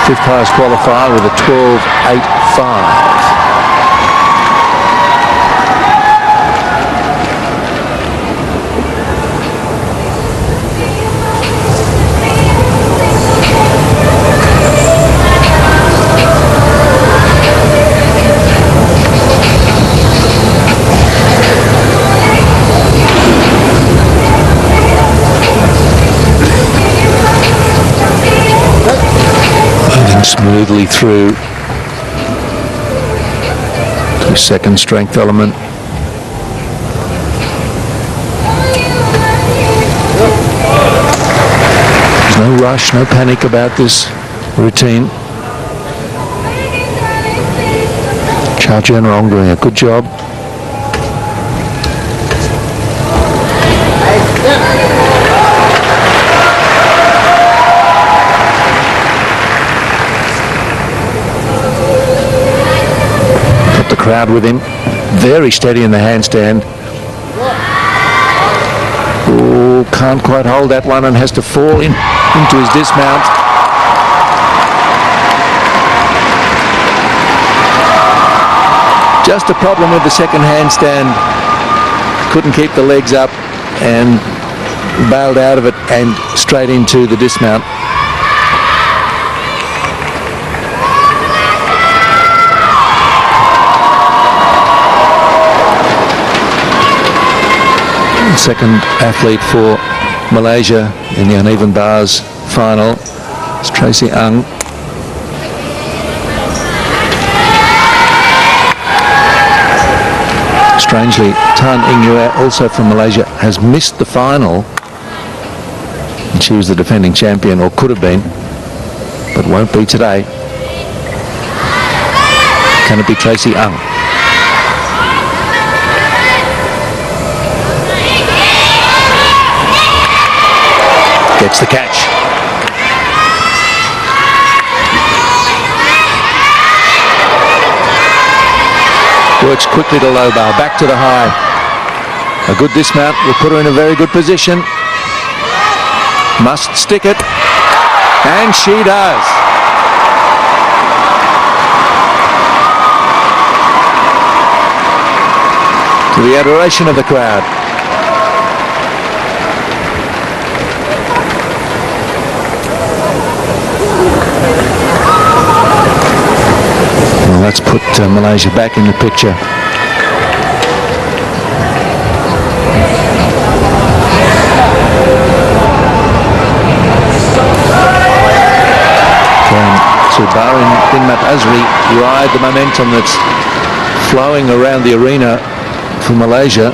A: 5th highest qualifier with a 12.85. Smoothly through to second strength element. There's no rush, no panic about this routine. Chow Jun Rong doing a good job. Crowd with him, very steady in the handstand. Oh, can't quite hold that one and has to fall into his dismount. Just a problem with the second handstand. couldn't keep the legs up and bailed out of it and straight into the dismount. Second athlete for Malaysia in the uneven bars final is Tracy Ang. Strangely, Tan Ingyue, also from Malaysia, has missed the final. And she was the defending champion, or could have been, but won't be today. Can it be Tracy Ang? Gets the catch. Works quickly to low bar, back to the high. A good dismount will put her in a very good position. Must stick it. And she does. To the adoration of the crowd. Well, let's put Malaysia back in the picture. So Barin Binmat Azri ride the momentum that's flowing around the arena for Malaysia.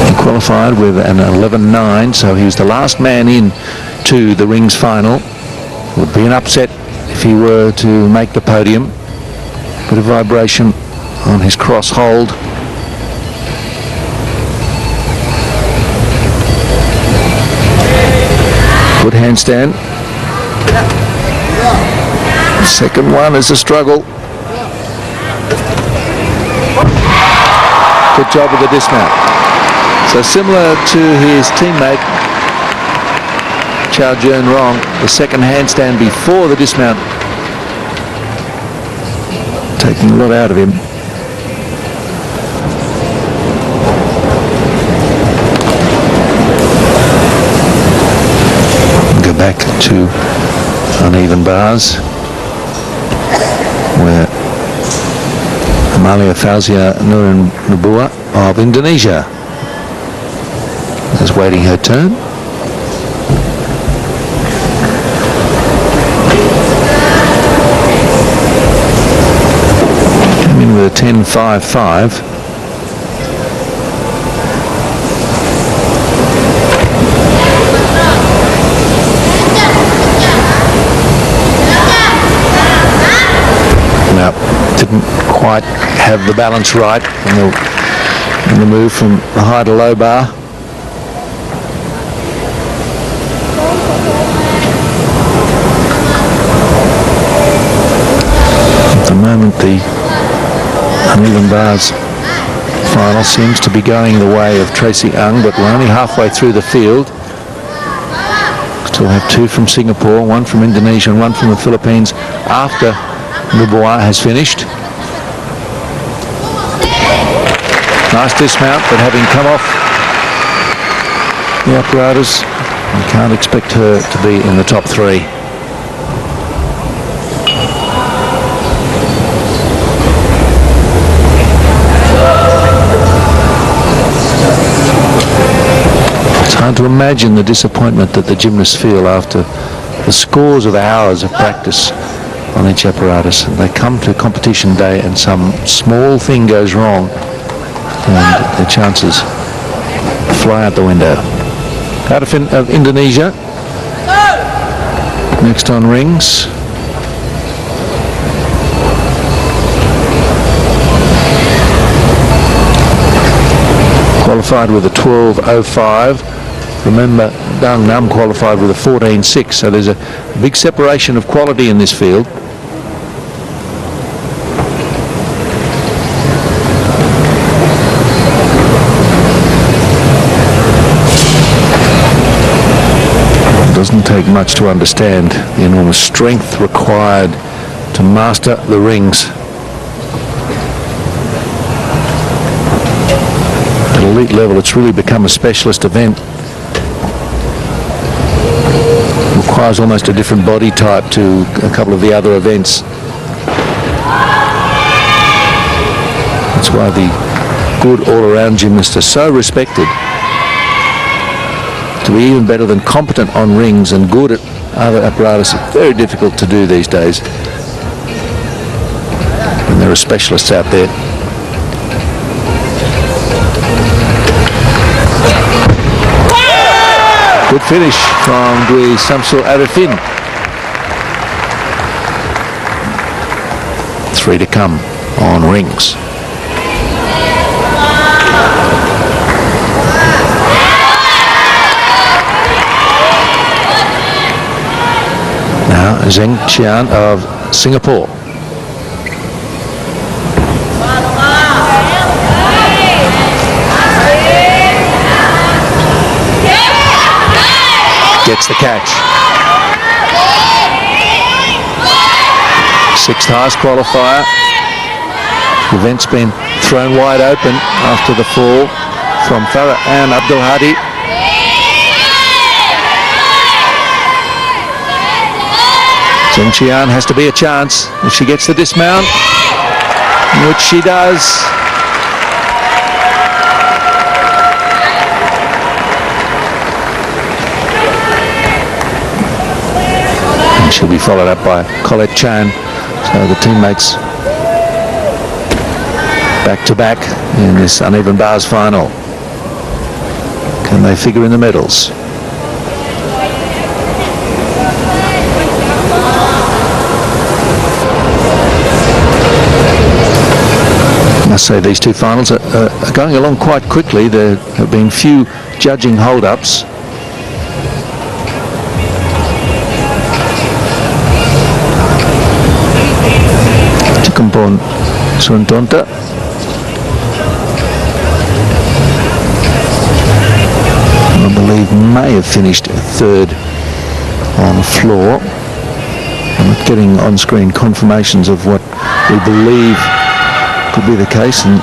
A: He qualified with an 11.9, so he was the last man in to the rings final. Would be an upset if he were to make the podium. Bit of vibration on his cross hold. Good handstand. Second one is a struggle. Good job with the dismount. So similar to his teammate Chow Jern Rong, the second handstand before the dismount, taking a lot out of him. Go back to uneven bars, where Amalia Fauzia Nurin Nubua of Indonesia is waiting her turn. Came in with a 10.55. Didn't quite have the balance right in the move from the high to low bar. At the moment, the uneven bars final seems to be going the way of Tracy Ang, but we're only halfway through the field. Still have two from Singapore, one from Indonesia and one from the Philippines after Nubua has finished. Nice dismount, but having come off the apparatus, you can't expect her to be in the top three. It's hard to imagine the disappointment that the gymnasts feel after the scores of hours of practice on each apparatus. They come to competition day and some small thing goes wrong and their chances fly out the window. Out of Indonesia, next on rings. Qualified with a 12.05. Remember, Dang Nam qualified with a 14.6, so there's a big separation of quality in this field. doesn't take much to understand the enormous strength required to master the rings. At elite level, it's really become a specialist event. Requires almost a different body type to a couple of the other events. That's why the good all-around gymnasts are so respected. To be even better than competent on rings and good at other apparatus is very difficult to do these days. And there are specialists out there. Good finish from Dwi Samsul Arifin. 3 to come on rings. Now Zheng Qian of Singapore. Gets the catch. 6th highest qualifier. The event's been thrown wide open after the fall from Farah and Abdul Hadi. Zheng Qian has to be a chance if she gets the dismount, which she does. And she'll be followed up by Colette Chan. So the teammates back to back in this uneven bars final. Can they figure in the medals? I must say these two finals are going along quite quickly. There have been few judging hold-ups. Tukumpon Surundonta. I believe may have finished 3rd on the floor. I'm not getting on-screen confirmations of what we believe could be the case, and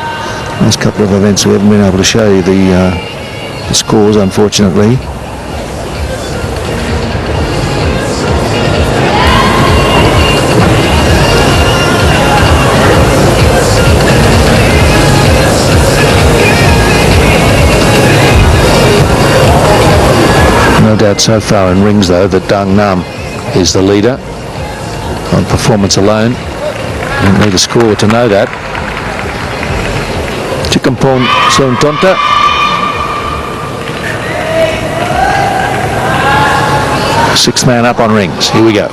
A: last couple of events we haven't been able to show you the scores, unfortunately. No doubt so far in rings though that Dang Nam is the leader on performance alone. You don't need a score to know that. Tukumpon Surundonta. Sixth man up on rings. Here we go.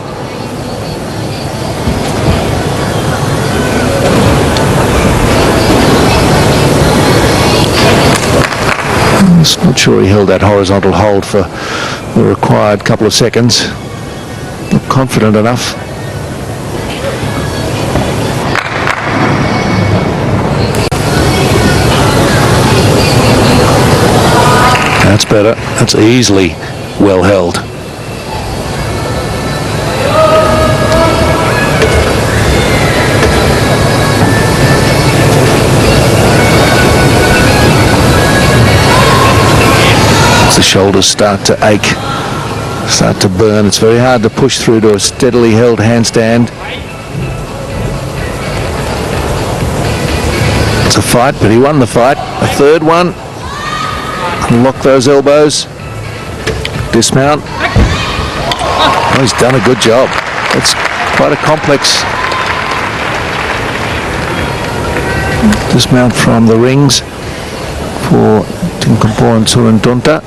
A: I'm not sure he held that horizontal hold for the required couple of seconds. Not confident enough. That's better. That's easily well held. As the shoulders start to ache, start to burn, it's very hard to push through to a steadily held handstand. It's a fight, but he won the fight. A third one. Unlock those elbows. Dismount. Oh, he's done a good job. It's quite a complex dismount from the rings for Tukumpon Surundonta.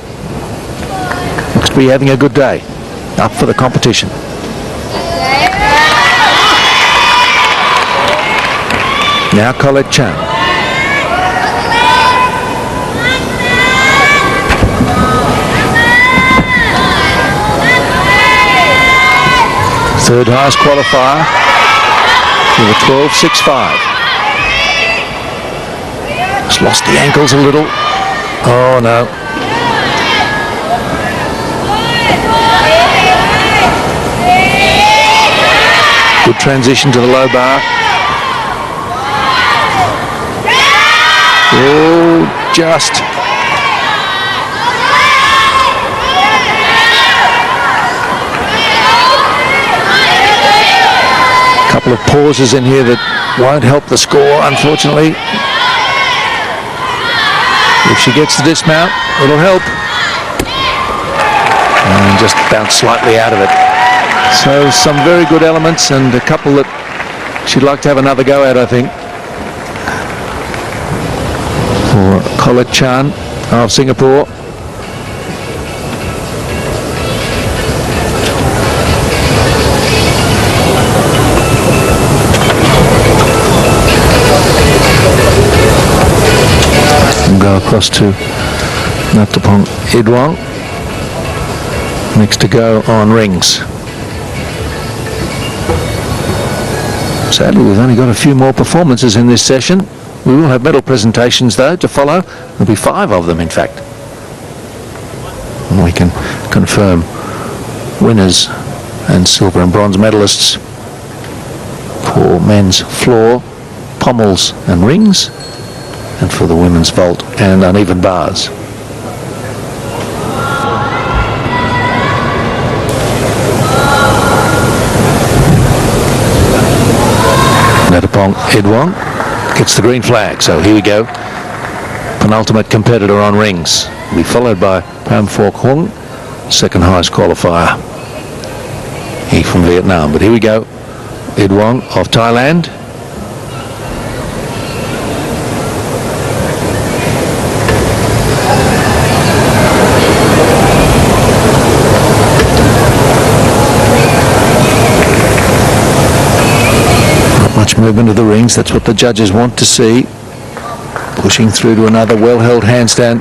A: Looks to be having a good day. Up for the competition. Now Colette Chan. Third highest qualifier with a 12.65. Just lost the ankles a little. Oh no. Good transition to the low bar. Oh, just. Couple of pauses in here that won't help the score, unfortunately. If she gets the dismount, it'll help. And just bounce slightly out of it. So some very good elements and a couple that she'd like to have another go at, I think. For Colette Chan of Singapore. And go across to Natapong Idwang. Next to go on rings. Sadly, we've only got a few more performances in this session. We will have medal presentations, though, to follow. There'll be 5 of them, in fact. And we can confirm winners and silver and bronze medalists for men's floor, pommels and rings, and for the women's vault and uneven bars. Natapong Idwang gets the green flag, so here we go. Penultimate competitor on rings. Will be followed by Pham Phuoc Hung, second highest qualifier. He from Vietnam, but here we go. Idwang of Thailand. Much movement of the rings, that's what the judges want to see. Pushing through to another well-held handstand.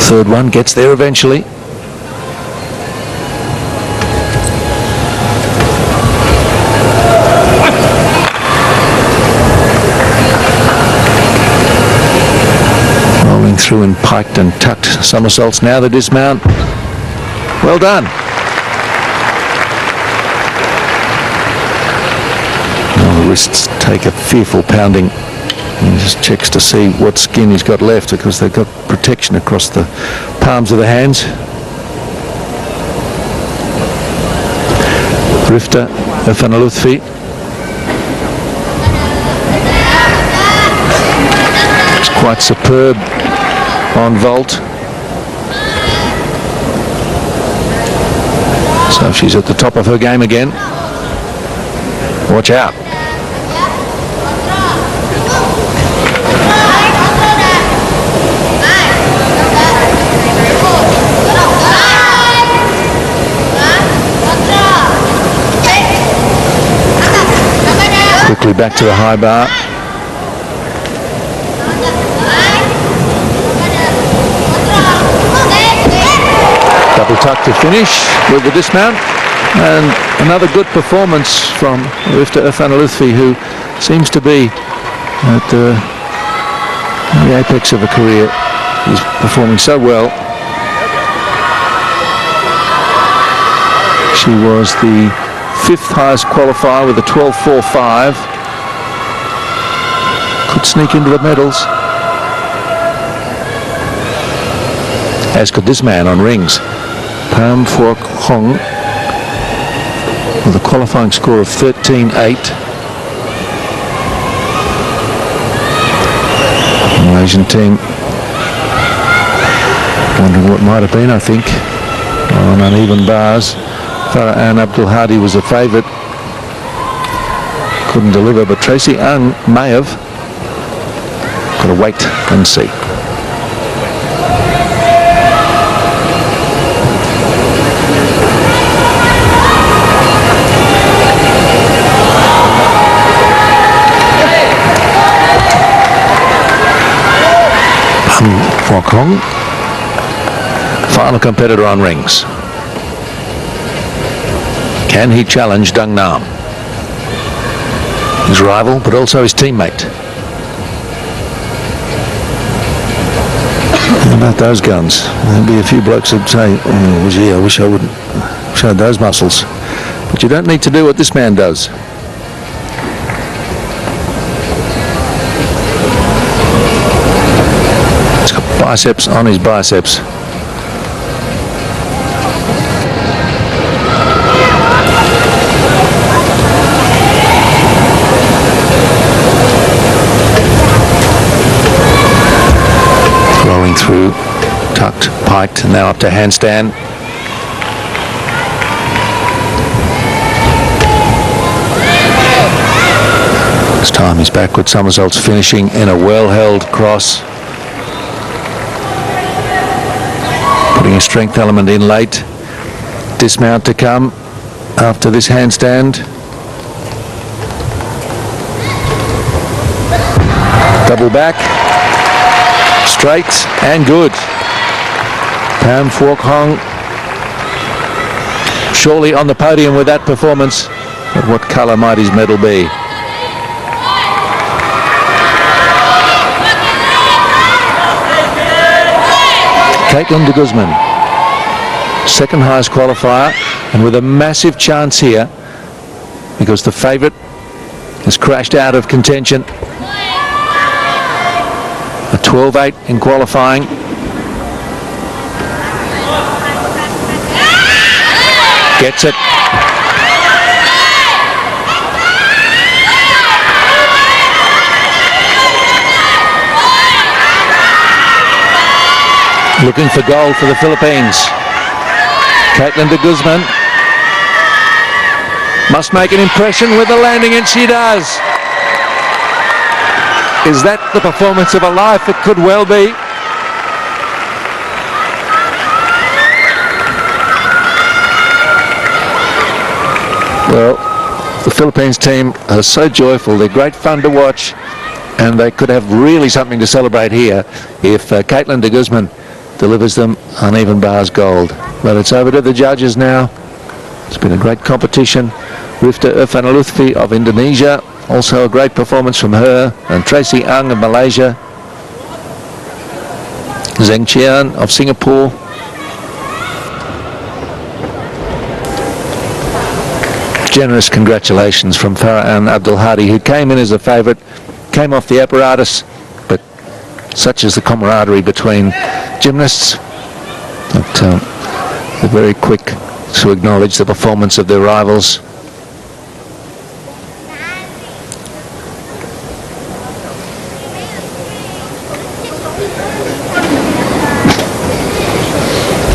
A: Third one gets there eventually. Rolling through in piked and tucked somersaults. Now the dismount. Well done. Now the wrists take a fearful pounding. He just checks to see what skin he's got left because they've got protection across the palms of the hands. Rifta Efanalutfi. It's quite superb on vault. So she's at the top of her game again. Watch out. Quickly back to the high bar. Double tuck to finish with the dismount, and another good performance from Rifta Efanalutfi, who seems to be at the apex of a career. He's performing so well. She was the 5th highest qualifier with a 12.45. Could sneak into the medals. As could this man on rings. Pham Phuoc Hung with a qualifying score of 13.8. The Malaysian team wondering what might have been, I think, on uneven bars. Farah Ann Abdul Hadi was a favourite. Couldn't deliver, but Tracy Ang may have. Got to wait and see. Phuoc Hung, final competitor on rings. Can he challenge Dung Nam? His rival, but also his teammate. And about those guns? There'll be a few blokes that say, oh, gee, I wish I would show those muscles. But you don't need to do what this man does. He's got biceps on his biceps. Rolling through, tucked, piked, now up to handstand. This time his backward somersaults finishing in a well-held cross. Putting a strength element in late. Dismount to come after this handstand. Double back. Straight and good. Pam Phuoc Hong surely on the podium with that performance. But what colour might his medal be? Caitlin de Guzman, second highest qualifier, and with a massive chance here because the favourite has crashed out of contention. A 12.8 in qualifying. Gets it. Looking for gold for the Philippines. Caitlin de Guzman must make an impression with the landing, and she does. Is that the performance of a life? It could well be. Well, the Philippines team are so joyful. They're great fun to watch, and they could have really something to celebrate here if Caitlin de Guzman delivers them uneven bars gold. But it's over to the judges now. It's been a great competition. Rifta Irfan Lutfi of Indonesia, also a great performance from her, and Tracy Ang of Malaysia. Zheng Qian of Singapore. Generous congratulations from Farah Abdul Hadi, who came in as a favourite, came off the apparatus, but such is the camaraderie between gymnasts that they're very quick to acknowledge the performance of their rivals.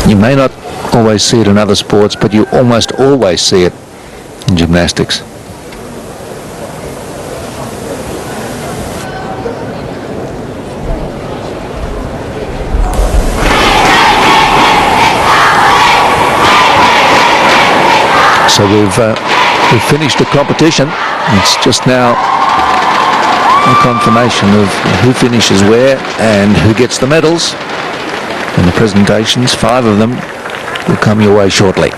A: You may not always see it in other sports, but you almost always see it in gymnastics. So we've finished the competition. It's just now a confirmation of who finishes where and who gets the medals. And the presentations, 5 of them, will come your way shortly.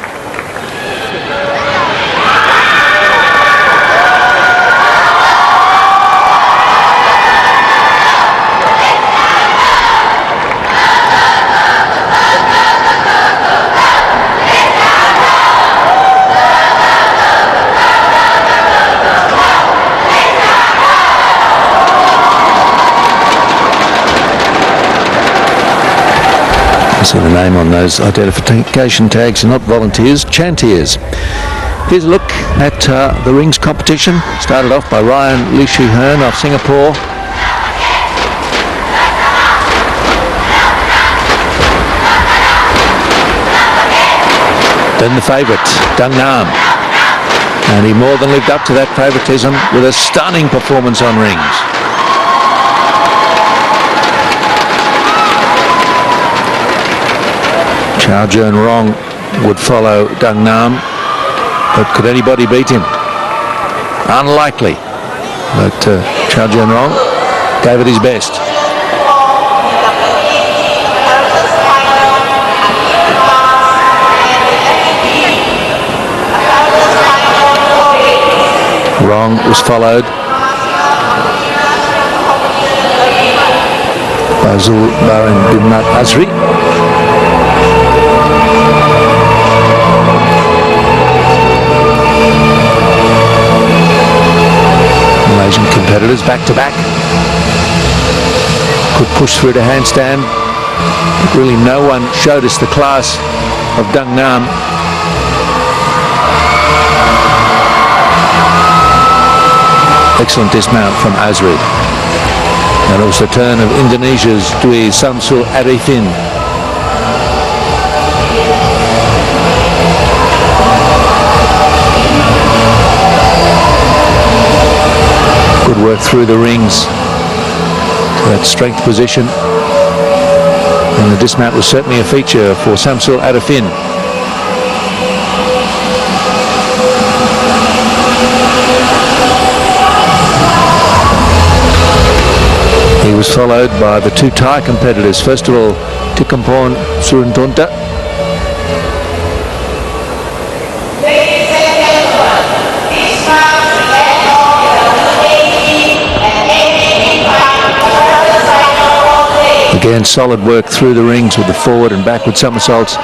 A: See the name on those identification tags are not volunteers, chantiers. Here's a look at the rings competition. Started off by Ryan Lee Shu Hearn of Singapore. Then the favourite, Dung Nam. And he more than lived up to that favouritism with a stunning performance on rings. Chao Jern Rong would follow Dung Nam, but could anybody beat him? Unlikely. But Chao Jern Rong gave it his best. Rong was followed Fazul Baran Bimnat Azri. Malaysian competitors back to back. Could push through to handstand. Really no one showed us the class of Dung Nam. Excellent dismount from Azri. And also turn of Indonesia's Dwi Samsul Arifin. Good work through the rings to that strength position. And the dismount was certainly a feature for Samsul Arifin. He was followed by the two Thai competitors. First of all, Tikampon Suruntonta. Again, solid work through the rings with the forward and backward somersaults.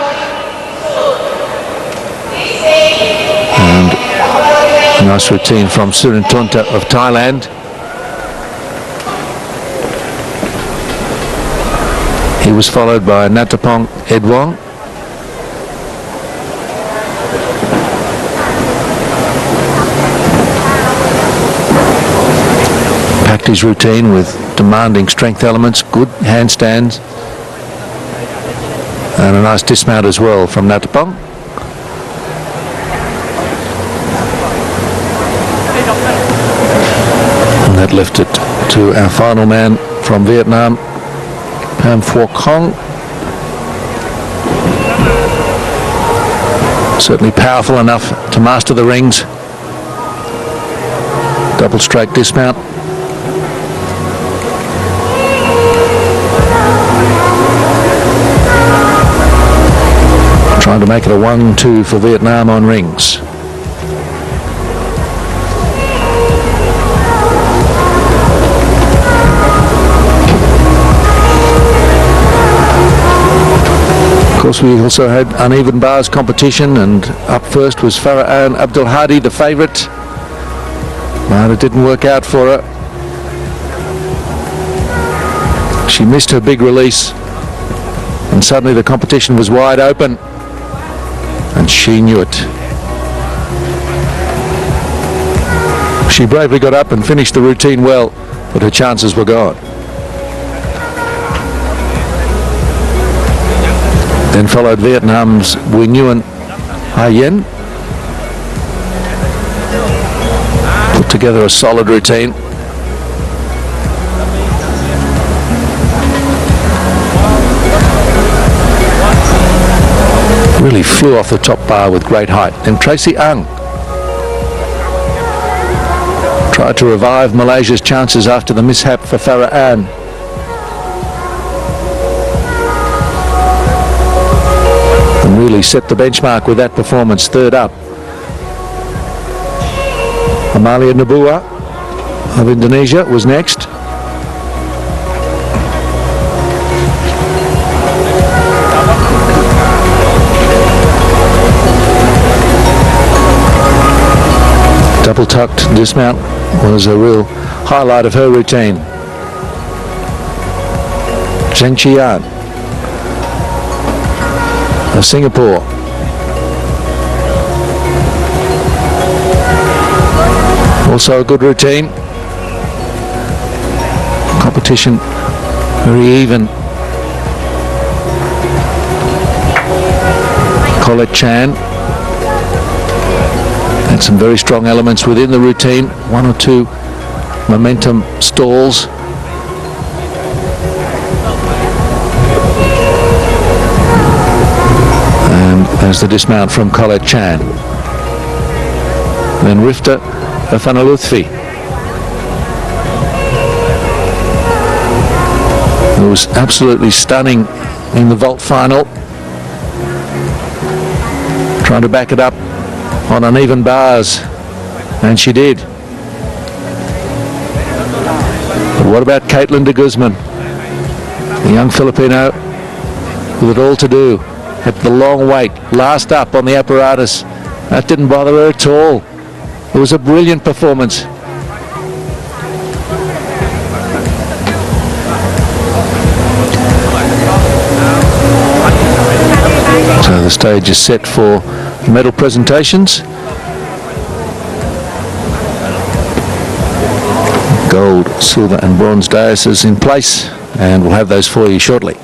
A: And a nice routine from Suruntonta of Thailand. He was followed by Natapong Edwong. Packed his routine with demanding strength elements, good handstands, and a nice dismount as well from Natapong. And that left it to our final man from Vietnam, Pham Phuoc Hong. Certainly powerful enough to master the rings. Double straight dismount. Trying to make it a 1-2 for Vietnam on rings. Of course, we also had uneven bars competition, and up first was Farah Ann Abdul Hadi, the favourite. But it didn't work out for her. She missed her big release, and suddenly the competition was wide open, and she knew it. She bravely got up and finished the routine well, but her chances were gone. Then followed Vietnam's Nguyen Hai Yen. Put together a solid routine. Really flew off the top bar with great height. Then Tracy Ang tried to revive Malaysia's chances after the mishap for Farah Ann. And really set the benchmark with that performance. Third up, Amalia Nabua of Indonesia was next. Double tucked dismount was a real highlight of her routine. Zheng Qian of Singapore. Also a good routine. Competition very even. Colette Chan had some very strong elements within the routine. One or two momentum stalls. And there's the dismount from Colette Chan. Then Rifta Afanalutfi. It was absolutely stunning in the vault final. Trying to back it up on uneven bars, and she did. But what about Caitlin de Guzman? young Filipino with it all to do. Had the long wait, last up on the apparatus. That didn't bother her at all. It was a brilliant performance. So the stage is set for medal presentations. Gold, silver and bronze daises in place, and we'll have those for you shortly.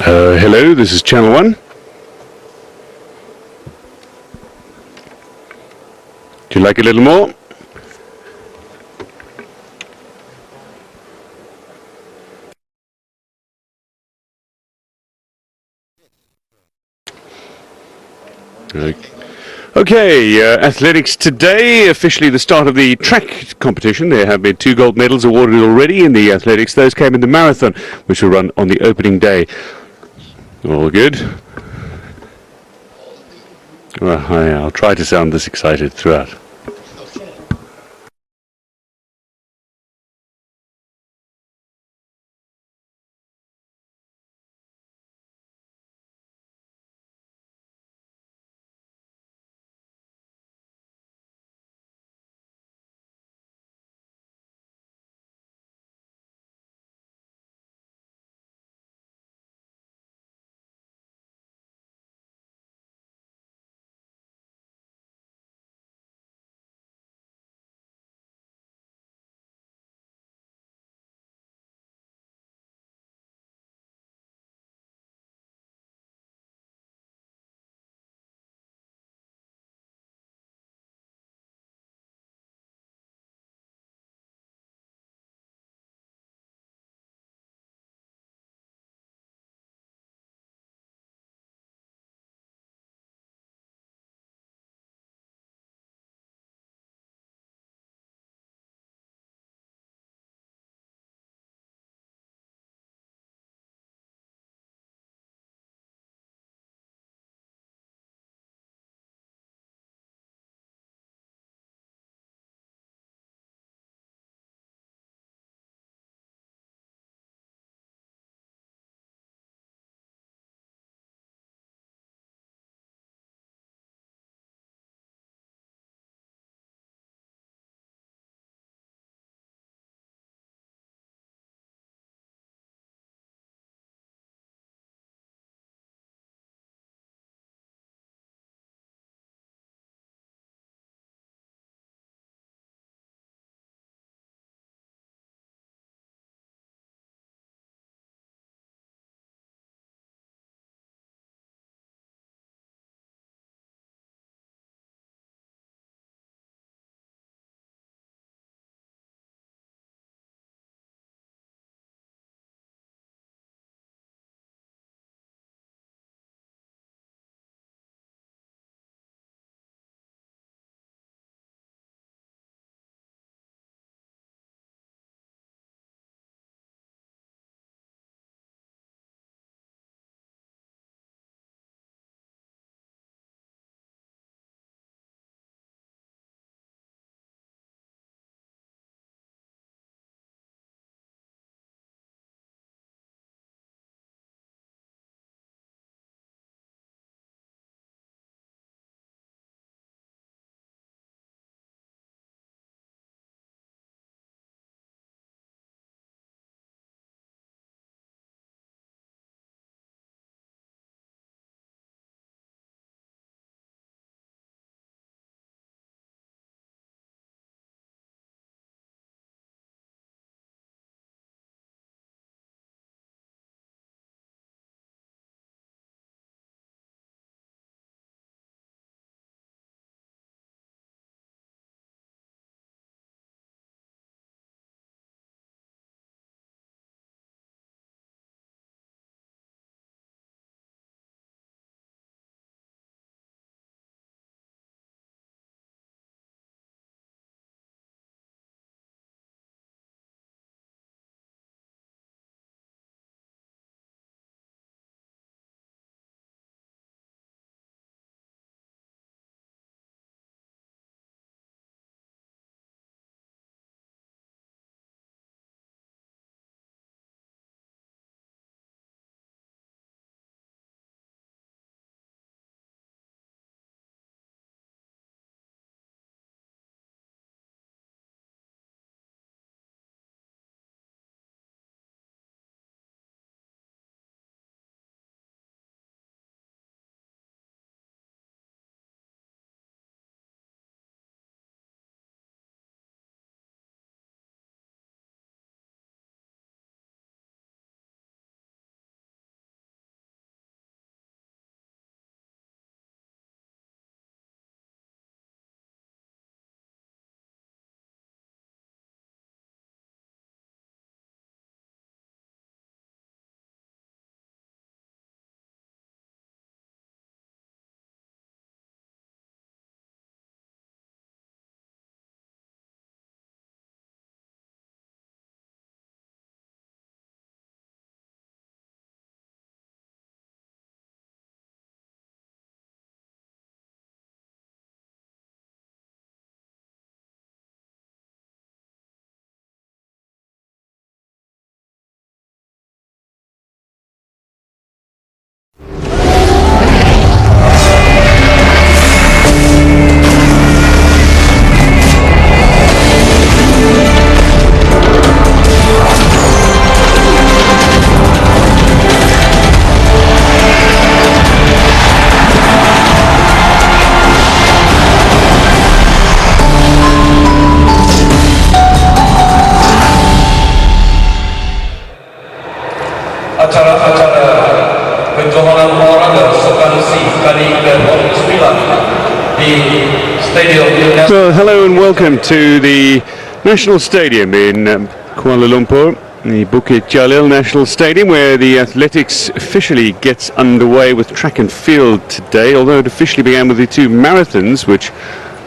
D: Hello, this is Channel 1. Do you like a little more? Okay, athletics today, officially the start of the track competition. There have been 2 gold medals awarded already in the athletics. Those came in the marathon, which will run on the opening day. All good? Well, I'll try to sound this excited throughout. welcome to the National Stadium in Kuala Lumpur, the Bukit Jalil National Stadium, where the athletics officially gets underway with track and field today, although it officially began with the 2 marathons, which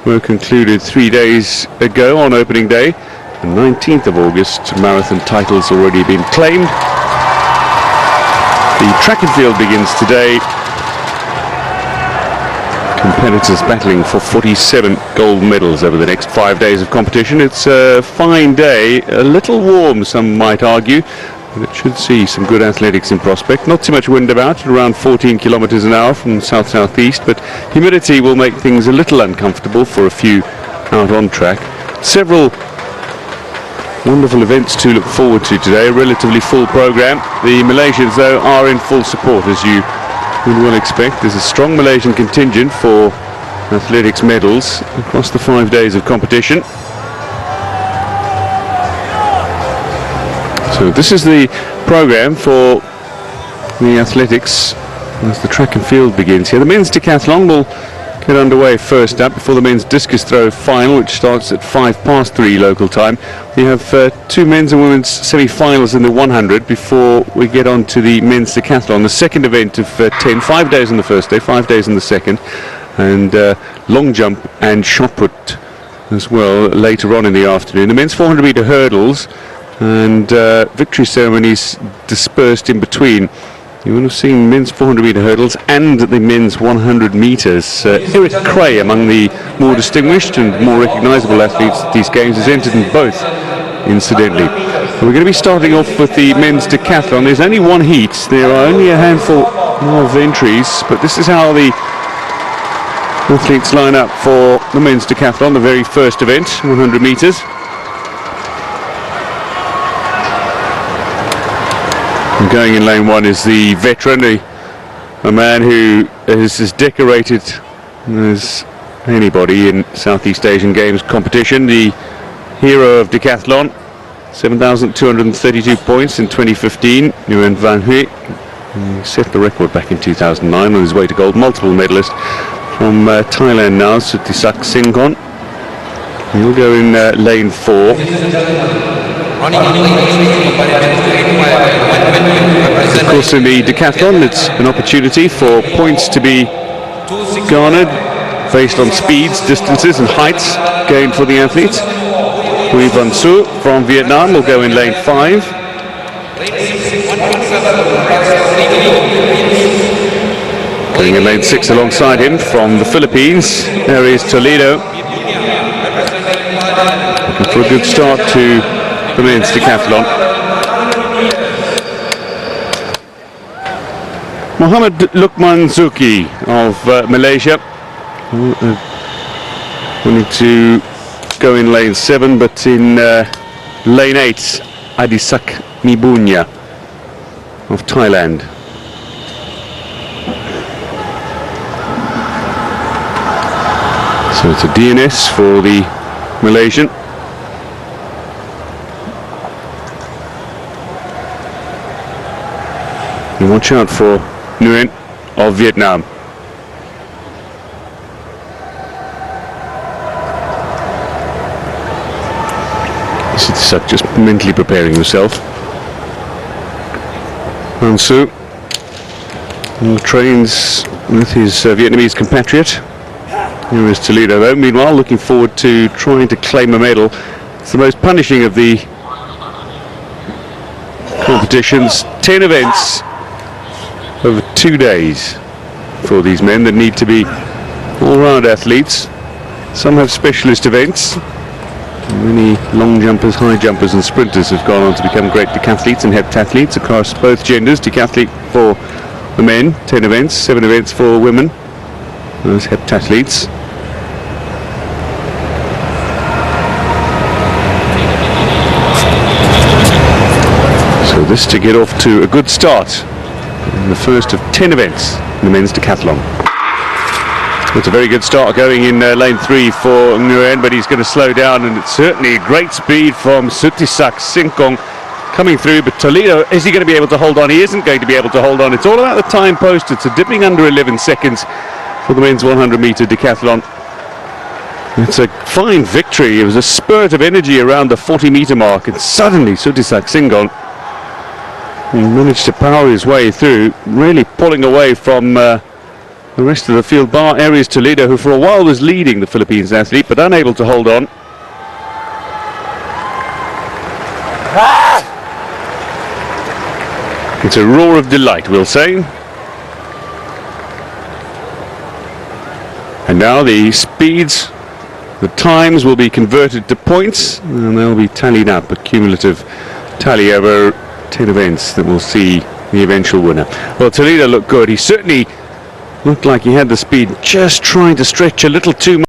D: were concluded 3 days ago on opening day. The 19th of August, marathon titles already been claimed. The track and field begins today. Competitors battling for 47 gold medals over the next 5 days of competition. It's a fine day, a little warm some might argue, but it should see some good athletics in prospect. Not too much wind about, around 14 kilometers an hour from south-southeast, but humidity will make things a little uncomfortable for a few out on track. Several wonderful events to look forward to today, a relatively full program. The Malaysians though are in full support, as you would well expect. There's a strong Malaysian contingent for athletics medals across the 5 days of competition. So this is the program for the athletics as the track and field begins here. The men's decathlon will get underway first up before the men's discus throw final, which starts at 3:05 local time. We have 2 men's and women's semi-finals in the 100 before we get on to the men's decathlon, the second event of 10, 5 days on the first day, 5 days on the second, and long jump and shot put as well later on in the afternoon. The men's 400 meter hurdles and victory ceremonies dispersed in between. You will have seen men's 400 meter hurdles and the men's 100 meters. Eric Cray, among the more distinguished and more recognizable athletes at these games, has entered in both, incidentally. We're going to be starting off with the men's decathlon. There's only one heat. There are only a handful of entries, but this is how the athletes line up for the men's decathlon, the very first event, 100 meters. Going in lane 1 is the veteran, a man who is as decorated as anybody in Southeast Asian Games competition, the hero of decathlon, 7,232 points in 2015, Nguyen Van Huy. He set the record back in 2009 on his way to gold, multiple medalist from Thailand now, Sutisak Singkon. He'll go in lane 4. Of course, in the decathlon, it's an opportunity for points to be garnered based on speeds, distances and heights gained for the athletes. Huy Van Su from Vietnam will go in lane 5. Going in lane 6 alongside him from the Philippines, there is Toledo. Looking for a good start to the men's decathlon. Muhammad Lukman Zuki of Malaysia wanting to go in lane 7, but in lane 8 Adisak Nibunya of Thailand. So it's a DNS for the Malaysian. And watch out for Nguyen of Vietnam. Sutisak just mentally preparing himself. Van Su trains with his Vietnamese compatriot. Here is Toledo though, meanwhile looking forward to trying to claim a medal. It's the most punishing of the competitions. 10 events over 2 days for these men that need to be all-round athletes. Some have specialist events. Many long jumpers, high jumpers and sprinters have gone on to become great decathletes and heptathletes across both genders. Decathlete for the men, 10 events, 7 events for women, those heptathletes. So this to get off to a good start in the first of 10 events in the men's decathlon. It's a very good start going in lane 3 for Nguyen, but he's going to slow down, and it's certainly great speed from Sutisak Singkon coming through, but Toledo, is he going to be able to hold on? He isn't going to be able to hold on. It's all about the time posted, so dipping under 11 seconds for the men's 100 meter decathlon. It's a fine victory. It was a spurt of energy around the 40-meter mark, and suddenly Sutisak Singon managed to power his way through, really pulling away from the rest of the field, bar Aries Toledo, who for a while was leading the Philippines athlete, but unable to hold on. It's a roar of delight, we'll say. And now the speeds, the times will be converted to points, and they'll be tallied up, a cumulative tally over 10 events that will see the eventual winner. Well, Toledo looked good. He certainly looked like he had the speed, just trying to stretch a little too much.